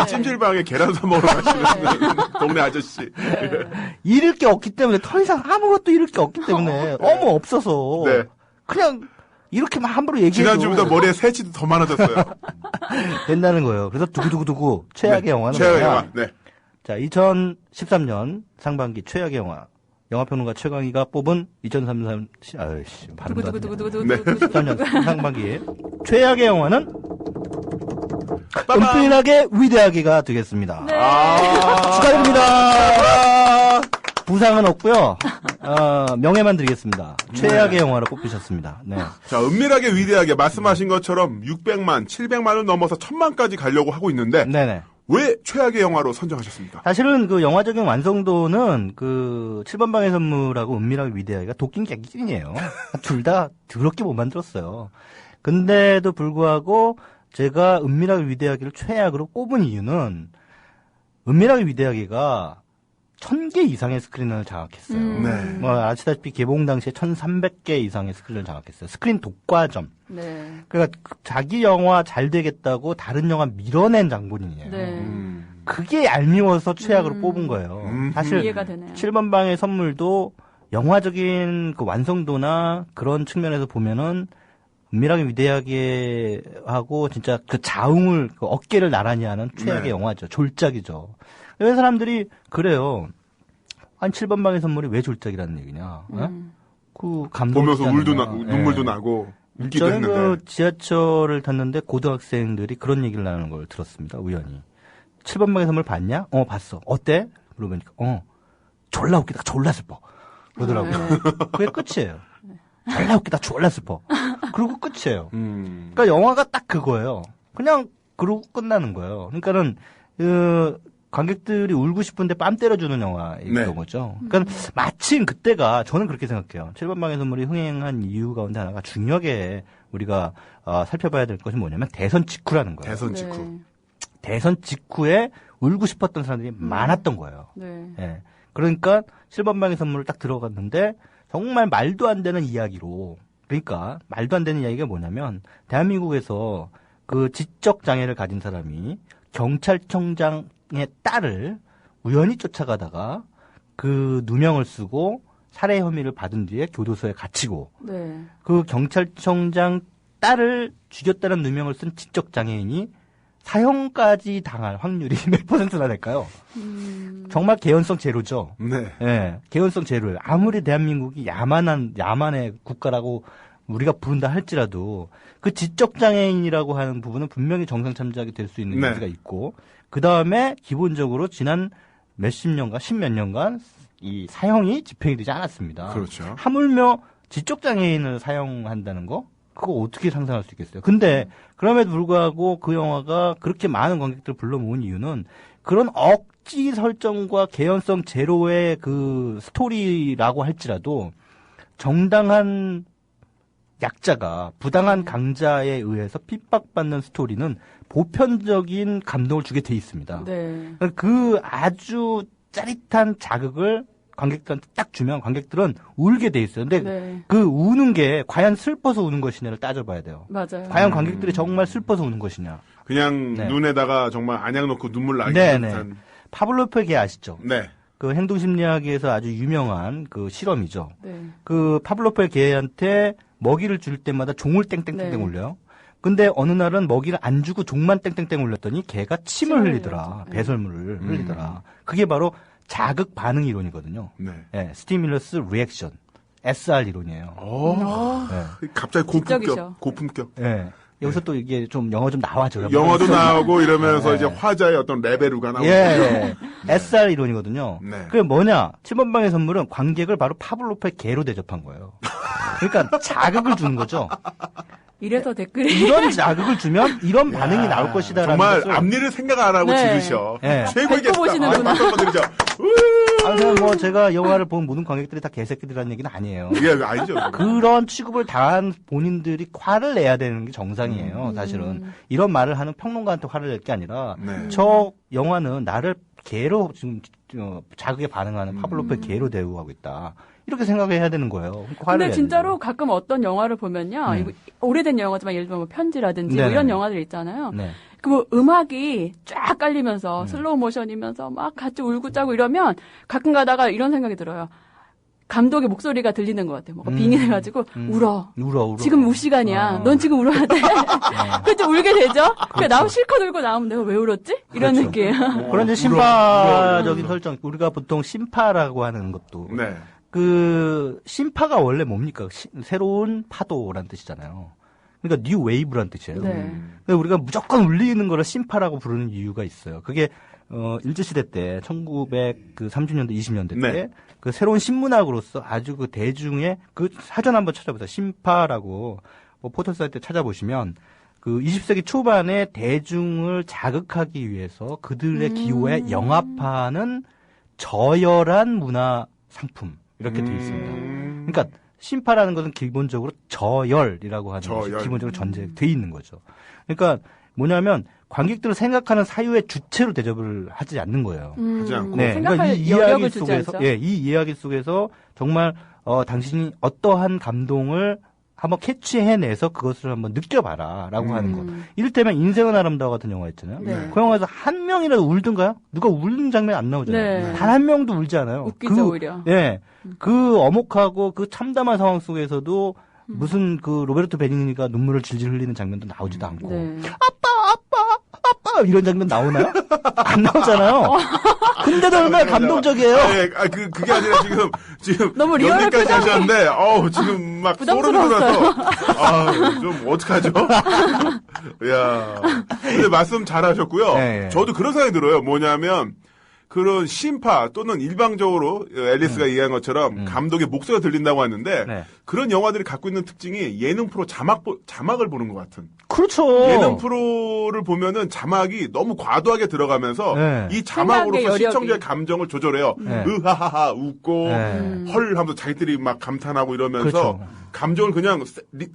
찜질방에 계란 사 먹으러 가시는 동네 아저씨. 잃을 게 없기 때문에 더 이상 아무것도 잃을 게 없기 때문에 너무 없어서 네. 그냥 이렇게만 함부로 얘기해도 지난주보다 머리에 새치도 더 많아졌어요. 된다는 거예요. 그래서 두구두구두구 최악의 영화는 최악의 뭐냐? 영화. 네. 자, 2013년 상반기 최악의 영화. 영화평론가 최강희가 뽑은 2033, 발음도 안 되네. 두구두구두구두구. 13년 상반기 최악의 영화는 은밀하게 위대하게가 되겠습니다. 네. 축하드립니다. 부상은 없고요. 명예만 드리겠습니다. 최악의 영화로 뽑히셨습니다. 네. 자, 은밀하게 위대하게 말씀하신 것처럼 600만, 700만을 넘어서 1000만까지 가려고 하고 있는데 네네. 왜 최악의 영화로 선정하셨습니까? 사실은 그 영화적인 완성도는 그 7번 방의 선물하고 은밀하게 위대하게가 도끼 깨끼이에요. 둘 다 더럽게 못 만들었어요. 근데도 불구하고 제가 은밀하게 위대하게를 최악으로 꼽은 이유는 은밀하게 위대하게가 1000개 이상의 스크린을 장악했어요. 네. 뭐 아시다시피 개봉 당시에 1300개 이상의 스크린을 장악했어요. 스크린 독과점. 네. 그러니까 자기 영화 잘 되겠다고 다른 영화 밀어낸 장본인이에요. 네. 그게 얄미워서 최악으로 뽑은 거예요. 사실 이해가 되네요. 7번 방의 선물도 영화적인 그 완성도나 그런 측면에서 보면은 은밀하게 위대하게 하고 진짜 그 자웅을 그 어깨를 나란히 하는 최악의 네. 영화죠. 졸작이죠. 왜 사람들이 그래요. 아니 7번 방의 선물이 왜 졸작이라는 얘기냐. 그 감동 보면서 눈물도 나고 웃기도 저는 했는데. 그 지하철을 탔는데 고등학생들이 그런 얘기를 나누는 걸 들었습니다. 우연히. 7번 방의 선물 봤냐? 봤어. 어때? 물어보니까 졸라 웃기다. 졸라 슬퍼. 그러더라고요. 그게 끝이에요. 졸라 웃기다, 졸라 슬퍼. 그리고 끝이에요. 그러니까 영화가 딱 그거예요. 그냥 그러고 끝나는 거예요. 그러니까는 관객들이 울고 싶은데 빰 때려주는 영화인 네. 거죠. 그러니까 마침 그때가 저는 그렇게 생각해요. 7번 방의 선물이 흥행한 이유 가운데 하나가 중요하게 우리가 살펴봐야 될 것이 뭐냐면 대선 직후라는 거예요. 대선 직후. 네. 대선 직후에 울고 싶었던 사람들이 많았던 거예요. 네. 예. 그러니까 7번 방의 선물을 딱 들어갔는데 정말 말도 안 되는 이야기로, 그러니까 말도 안 되는 이야기가 뭐냐면 대한민국에서 그 지적 장애를 가진 사람이 경찰청장의 딸을 우연히 쫓아가다가 그 누명을 쓰고 살해 혐의를 받은 뒤에 교도소에 갇히고 네. 그 경찰청장 딸을 죽였다는 누명을 쓴 지적 장애인이 사형까지 당할 확률이 몇 %나 될까요? 정말 개연성 제로죠. 네. 예, 개연성 제로예요. 아무리 대한민국이 야만의 국가라고 우리가 부른다 할지라도 그 지적 장애인이라고 하는 부분은 분명히 정상 참작이 될 수 있는 네. 여지가 있고, 그 다음에 기본적으로 지난 몇십 년간, 십몇 년간 이 사형이 집행이 되지 않았습니다. 그렇죠. 하물며 지적 장애인을 사형한다는 거? 그거 어떻게 상상할 수 있겠어요? 근데 그럼에도 불구하고 그 영화가 그렇게 많은 관객들을 불러 모은 이유는 그런 억지 설정과 개연성 제로의 그 스토리라고 할지라도 정당한 약자가 부당한 강자에 의해서 핍박받는 스토리는 보편적인 감동을 주게 돼 있습니다. 네. 그 아주 짜릿한 자극을 관객들한테 딱 주면 관객들은 울게 돼 있어요. 근데 네. 그 우는 게 과연 슬퍼서 우는 것이냐를 따져봐야 돼요. 맞아요. 과연 관객들이 정말 슬퍼서 우는 것이냐. 그냥 네. 눈에다가 정말 안약 넣고 눈물 나게 네네. 듯한. 파블로프의 개 아시죠? 네. 그 행동심리학에서 아주 유명한 그 실험이죠. 네. 그 파블로프의 개한테 먹이를 줄 때마다 종을 땡땡땡땡 네. 울려요. 근데 어느 날은 먹이를 안 주고 종만 땡땡땡 울렸더니 개가 침을 흘리더라. 흘렸죠. 네. 배설물을 흘리더라. 그게 바로 자극 반응 이론이거든요. 네. 예, 스티뮬러스 리액션. SR 이론이에요. 예. 갑자기 지적이죠. 고품격. 예. 여기서 또 이게 좀 영어 좀 나와줘요. 영어도 나오고 이러면서 네. 이제 화자의 어떤 레벨루가 나오고. 예. SR 이론이거든요. 네. 그게 뭐냐? 7번 방의 선물은 관객을 바로 파블로프의 개로 대접한 거예요. 그러니까 자극을 주는 거죠. 이래서 댓글이 이런 자극을 주면 이런 반응이 나올 것이다라는 정말 것을 앞니를 생각 안 하고 네. 지르셔. 네. 최고의 뱉고 보시는구나. 박수들이죠. 그냥 뭐 제가 영화를 본 모든 관객들이 다 개새끼들이라는 얘기는 아니에요. 이게 아니죠. 그런 취급을 당한 본인들이 화를 내야 되는 게 정상이에요. 사실은 이런 말을 하는 평론가한테 화를 낼 게 아니라 네. 저 영화는 나를 개로 지금 자극에 반응하는 파블로프의 개로 대우하고 있다. 이렇게 생각해야 되는 거예요. 그러니까 화를 근데 내야 진짜로 되는 가끔 어떤 영화를 보면요. 이거 오래된 영화지만 예를 들면 뭐 편지라든지 뭐 네네. 이런 영화들 있잖아요. 네. 그 뭐 음악이 쫙 깔리면서 슬로우 모션이면서 막 같이 울고 짜고 이러면 가끔 가다가 이런 생각이 들어요. 감독의 목소리가 들리는 것 같아요. 뭔가 빙의해가지고 울어. 울어. 지금 울 시간이야. 넌 지금 울어야 돼. 그때 울게 되죠. 그러니까 나도 실컷 울고 나오면 내가 왜 울었지? 이런 그렇죠. 느낌. 그런 이제 심파적인 설정. 우리가 보통 심파라고 하는 것도 네. 그 심파가 원래 뭡니까? 새로운 파도라는 뜻이잖아요. 그러니까 뉴 웨이브라는 뜻이에요. 네. 그러니까 우리가 무조건 울리는 거를 심파라고 부르는 이유가 있어요. 그게 일제시대 때 1930년대 20년대 때 네. 그 새로운 신문학으로서 아주 그 대중의 그 사전 한번 찾아보세요. 심파라고 뭐 포털 사이트 찾아보시면 그 20세기 초반에 대중을 자극하기 위해서 그들의 기호에 영합하는 저열한 문화 상품 이렇게 되어 있습니다. 그러니까 심파라는 것은 기본적으로 저열이라고 하는 것이 기본적으로 전제돼 있는 거죠. 그러니까 뭐냐면 관객들을 생각하는 사유의 주체로 대접을 하지 않는 거예요. 하지 않고. 네, 그러니까 생각할 이 여력을 이야기 주지 속에서, 않죠. 예, 이 이야기 속에서 정말 당신이 어떠한 감동을 한번 캐치해내서 그것을 한번 느껴봐라라고 하는 것. 이를테면 인생은 아름다워 같은 영화 있잖아요. 네. 그 영화에서 한 명이라도 울든가요? 누가 울는 장면 안 나오잖아요. 네. 단 한 명도 울지 않아요. 웃기죠, 오히려. 예, 그 어목하고 그 참담한 상황 속에서도 무슨 그 로베르토 베니니가 눈물을 질질 흘리는 장면도 나오지도 않고 네. 아빠 이런 장면 나오나요? 안 나오잖아요. 근데도 얼마나 감동적이에요. 그게 아니라 지금 너무 리얼한 여기까지 표정이. 하셨는데, 지금 막 소름이 돋아서, 좀 어떡하죠? 야 근데 말씀 잘 하셨고요. 네. 저도 그런 생각이 들어요. 뭐냐면, 그런 심파 또는 일방적으로 앨리스가 얘기한 것처럼 감독의 목소리가 들린다고 하는데 네. 그런 영화들이 갖고 있는 특징이 예능 프로 자막을 보는 것 같은. 그렇죠. 예능 프로를 보면은 자막이 너무 과도하게 들어가면서 네. 이 자막으로서 생각의 여력이. 시청자의 감정을 조절해요. 네. 으하하하 웃고 네. 헐 하면서 자기들이 막 감탄하고 이러면서 그렇죠. 감정을 그냥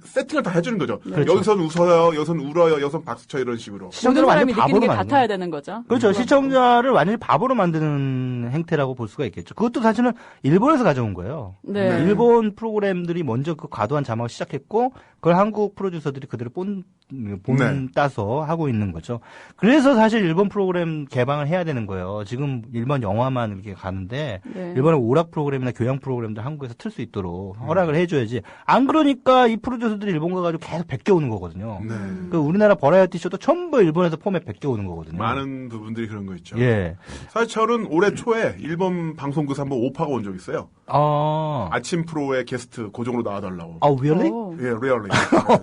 세팅을 다 해주는 거죠. 그렇죠. 여기서는 웃어요, 여기서는 울어요, 여기서는 박수쳐 이런 식으로. 모든 시청자를 사람이 완전 느끼는 게 바보로 같아야 되는 거죠. 그렇죠. 시청자를 완전히 바보로 만드는 행태라고 볼 수가 있겠죠. 그것도 사실은 일본에서 가져온 거예요. 네. 일본 프로그램들이 먼저 그 과도한 자막을 시작했고 그걸 한국 프로듀서들이 그대로 따서 하고 있는 거죠. 그래서 사실 일본 프로그램 개방을 해야 되는 거예요. 지금 일본 영화만 이렇게 가는데 네. 일본의 오락 프로그램이나 교양 프로그램들 한국에서 틀 수 있도록 허락을 해줘야지. 안 그러니까 이 프로듀서들이 일본 가가지고 계속 베껴오는 거거든요. 네. 그 우리나라 버라이어티 쇼도 전부 일본에서 포맷 베껴오는 거거든요. 많은 부분들이 그런 거 있죠. 예. 사실 저는 올해 초에 일본 방송국에서 한번 오파가 온 적 있어요. 아침 프로의 게스트 고정으로 나와달라고. really? 예, 리얼리.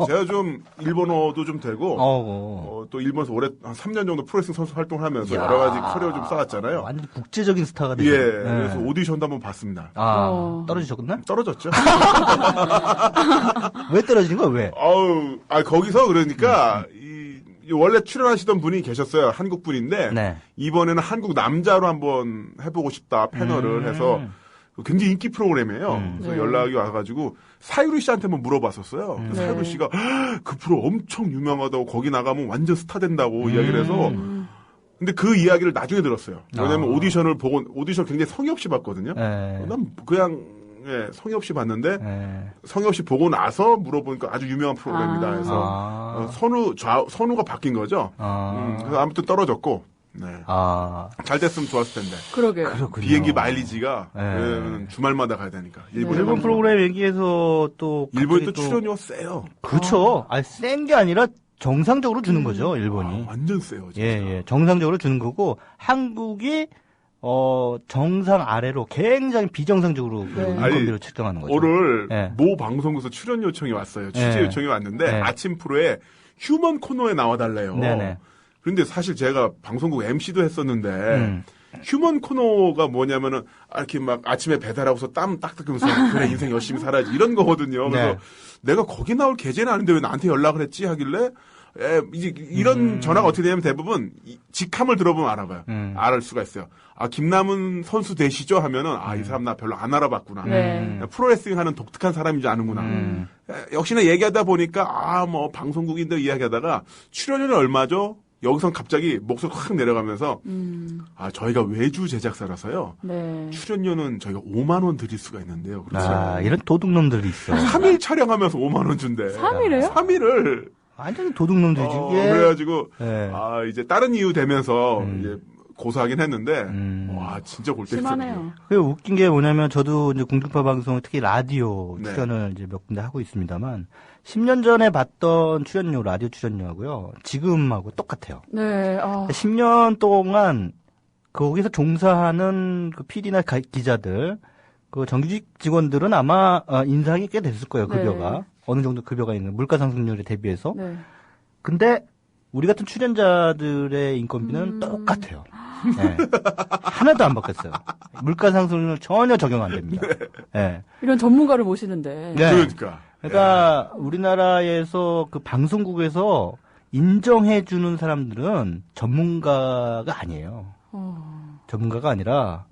제가 좀 일본어도 좀 되고 또 일본에서 올해 한 3년 정도 프로레슬링 선수 활동을 하면서 여러 가지 커리어 좀 쌓았잖아요. 완전 국제적인 스타가 되죠. 예, 그래서 오디션도 한번 봤습니다. 떨어지셨나? 떨어졌죠. 왜 떨어진 거야? 왜? 거기서 그러니까 원래 출연하시던 분이 계셨어요. 한국 분인데 네. 이번에는 한국 남자로 한번 해보고 싶다 패널을 해서 굉장히 인기 프로그램이에요. 그래서 네. 연락이 와가지고 사유리 씨한테 한번 물어봤었어요. 사유리 씨가 그 프로 엄청 유명하다고 거기 나가면 완전 스타 된다고 이야기를 해서 근데 그 이야기를 나중에 들었어요. 왜냐면 오디션 굉장히 성의 없이 봤거든요. 난 그냥 성의 없이 봤는데 성의 없이 보고 나서 물어보니까 아주 유명한 프로그램이다 해서 선우가 바뀐 거죠. 그래서 아무튼 떨어졌고 네. 잘 됐으면 좋았을 텐데. 그러게요. 그렇군요. 비행기 마일리지가 주말마다 가야 되니까. 일본 프로그램 얘기해서 또 일본이 또 출연료가 세요. 그렇죠. 센 게 아니라 정상적으로 주는 거죠, 일본이. 완전 세요, 진짜. 예. 정상적으로 주는 거고 한국이 정상 아래로 굉장히 비정상적으로 인건비를 측정하는 거죠. 오늘 모 방송국에서 출연 요청이 왔어요. 취재 요청이 왔는데 아침 프로에 휴먼 코너에 나와달래요. 네네. 그런데 사실 제가 방송국 MC도 했었는데 휴먼 코너가 뭐냐면은 이렇게 막 아침에 배달하고서 땀 딱 닦으면서 그래 인생 열심히 살아야지 이런 거거든요. 그래서 내가 거기 나올 계제는 아닌데 왜 나한테 연락을 했지 하길래 이제 이런 전화가 어떻게 되냐면 대부분 직함을 들어보면 알아봐요. 알을 수가 있어요. 김남은 선수 되시죠? 하면은 이 사람 나 별로 안 알아봤구나. 프로레슬링 하는 독특한 사람인지 아는구나. 역시나 얘기하다 보니까 뭐 방송국인데 이야기하다가 출연료는 얼마죠? 여기선 갑자기 목소리가 확 내려가면서 저희가 외주 제작사라서요. 네. 출연료는 저희가 5만 원 드릴 수가 있는데요. 그렇죠. 이런 도둑놈들이 있어. 3일 촬영하면서 5만 원 준대. 3일에요? 3일을 완전히 도둑놈들이지. 그래가지고 이제 다른 이유 되면서 이제 고소하긴 했는데 와 진짜 골 때렸어요. 심하네요. 그 웃긴 게 뭐냐면 저도 이제 공중파 방송 특히 라디오 출연을 이제 몇 군데 하고 있습니다만 10년 전에 봤던 출연료 라디오 출연료하고요 지금하고 똑같아요. 네. 10년 동안 거기서 종사하는 그 PD나 기자들 그 정규직 직원들은 아마 인상이 꽤 됐을 거예요. 급여가 어느 정도 급여가 있는 물가 상승률에 대비해서. 네. 근데 우리 같은 출연자들의 인건비는 똑같아요. 네. 하나도 안 바뀌었어요. 물가 상승률 전혀 적용 안 됩니다. 네. 이런 전문가를 모시는데. 네. 그러니까 우리나라에서 그 방송국에서 인정해주는 사람들은 전문가가 아니에요. 전문가가 아니라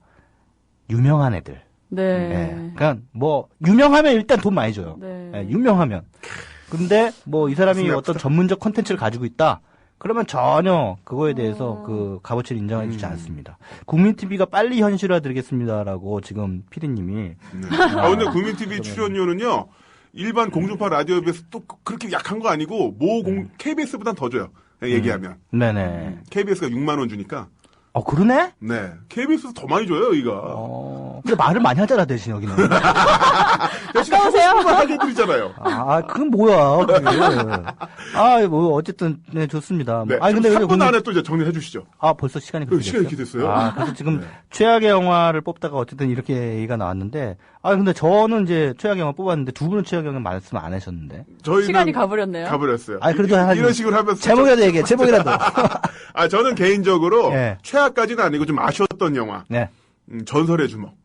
유명한 애들. 네. 그러니까 뭐 유명하면 일단 돈 많이 줘요. 네, 유명하면. 근데 뭐 이 사람이 어떤 전문적 콘텐츠를 가지고 있다. 그러면 전혀 그거에 대해서 그 값어치를 인정해 주지 않습니다. 국민TV가 빨리 현실화되겠습니다라고 지금 피디님이. 근데 국민TV 출연료는요, 일반 공중파 라디오에 비해서 또 그렇게 약한 거 아니고, KBS보단 더 줘요. 얘기하면. 네네. KBS가 6만 원 주니까. 그러네? 네. KBS에서 더 많이 줘요, 여기가. 근데 말을 많이 하잖아, 대신 여기는. 대신 하고 하게 해드리잖아요. 그건 뭐야, 그게. 뭐, 어쨌든, 네, 좋습니다. 네. 근데 3분 안에 또 이제 정리해 주시죠. 벌써 시간이 그렇게 시간이 이렇게 됐어요? 그래서 지금 최악의 영화를 뽑다가 어쨌든 이렇게 얘기가 나왔는데, 근데 저는 이제 최악의 영화 뽑았는데 두 분은 최악의 영화 말씀 안 하셨는데. 저희는 시간이 가버렸네요. 가버렸어요. 그래도 이런 식으로 하면서. 제목이라도 얘기해, 제목이라도. 저는 개인적으로 최악까지는 아니고 좀 아쉬웠던 영화. 네. 전설의 주먹.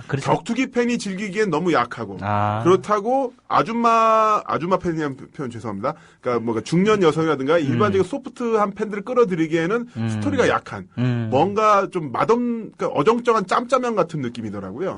그렇죠. 격투기 팬이 즐기기엔 너무 약하고 그렇다고 아줌마 팬이라는 표현 죄송합니다. 그러니까 뭔가 중년 여성이라든가 일반적인 소프트한 팬들을 끌어들이기에는 스토리가 약한 뭔가 좀 그러니까 어정쩡한 짬짜면 같은 느낌이더라고요.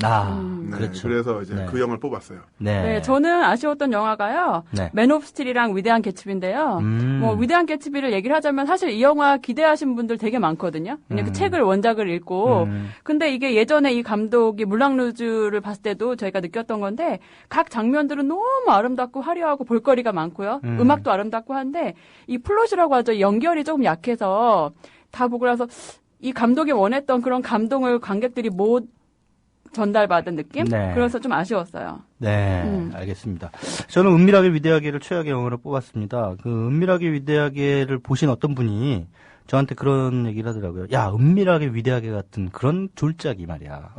그렇죠. 그래서 이제 그 영화를 뽑았어요. 네, 저는 아쉬웠던 영화가요. 맨 오브 스틸이랑 위대한 개츠비인데요. 뭐 위대한 개츠비를 얘기를 하자면 사실 이 영화 기대하신 분들 되게 많거든요. 그냥 그 책을 원작을 읽고 근데 이게 예전에 이 감독이 물랑루즈를 봤을 때도 저희가 느꼈던 건데 각 장면들은 너무 아름답고 화려하고 볼거리가 많고요. 음악도 아름답고 한데 이 플롯이라고 하죠. 연결이 조금 약해서 다 보고 나서 이 감독이 원했던 그런 감동을 관객들이 못 전달받은 느낌? 그래서 좀 아쉬웠어요. 네, 알겠습니다. 저는 은밀하게 위대하게를 최악의 영화로 뽑았습니다. 그 은밀하게 위대하게를 보신 어떤 분이 저한테 그런 얘기를 하더라고요. 야, 은밀하게 위대하게 같은 그런 졸작이 말이야.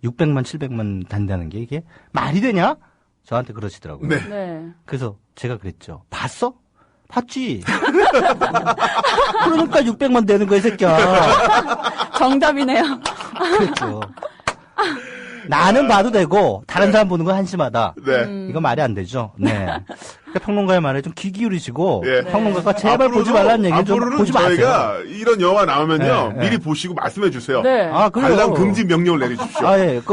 600만, 700만 단다는 게 이게 말이 되냐? 저한테 그러시더라고요. 네. 그래서 제가 그랬죠. 봤어? 봤지. 그러니까 600만 되는 거야, 이 새끼야. 정답이네요. 그렇죠. 나는 봐도 되고 다른 사람 보는 건 한심하다. 이건 말이 안 되죠. 네. 그러니까 평론가의 말에 좀 귀 기울이시고 평론가가 제발 보지 말라는 얘기 좀 보지 마세요. 저희가 이런 영화 나오면요 미리 보시고 말씀해 주세요. 관람 금지 명령을 내리십시오.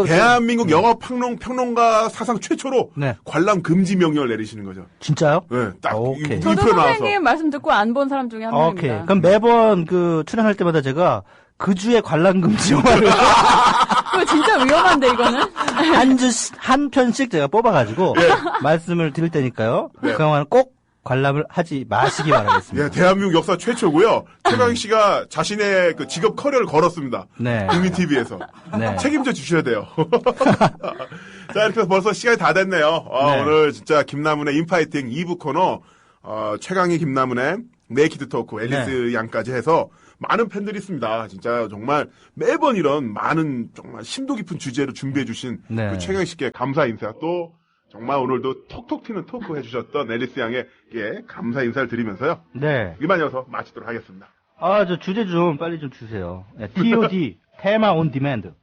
대한민국 영화 평론가 사상 최초로 관람 금지 명령을 내리시는 거죠. 진짜요? 네, 딱 오케이. 저도 선생님 말씀 듣고 안 본 사람 중에 한 명입니다. 오케이. 그럼 매번 그 출연할 때마다 제가 그 주에 관람 금지 영화를 그거 진짜 위험한데 이거는 한 편씩 제가 뽑아가지고 말씀을 드릴 테니까요. 그 영화는 꼭 관람을 하지 마시기 바라겠습니다. 대한민국 역사 최초고요. 최강 씨가 자신의 그 직업 커리어를 걸었습니다. 국민 TV에서 책임져 주셔야 돼요. 자, 이렇게 해서 벌써 시간이 다 됐네요. 오늘 진짜 김남훈의 인파이팅 2부 코너 최강희 김남훈의 네이키드 토크 앨리스 양까지 해서 많은 팬들이 있습니다. 진짜 정말 매번 이런 많은 정말 심도 깊은 주제를 준비해 주신 그 최강 씨께 감사 인사 또 정말 오늘도 톡톡 튀는 토크 해주셨던 앨리스 양에게 감사 인사를 드리면서요. 이만 여기서 마치도록 하겠습니다. 저 주제 좀 빨리 좀 주세요. TOD 테마 온 디맨드.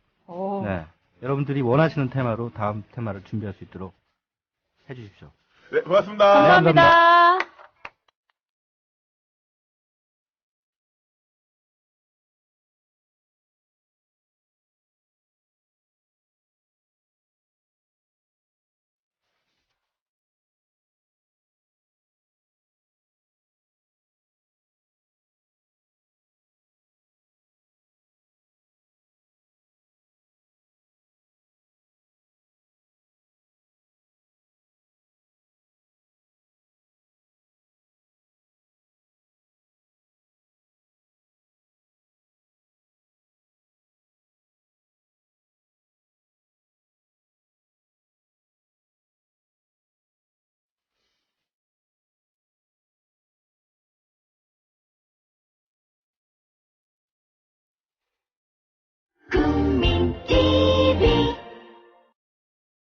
여러분들이 원하시는 테마로 다음 테마를 준비할 수 있도록 해주십시오. 네, 고맙습니다. 감사합니다.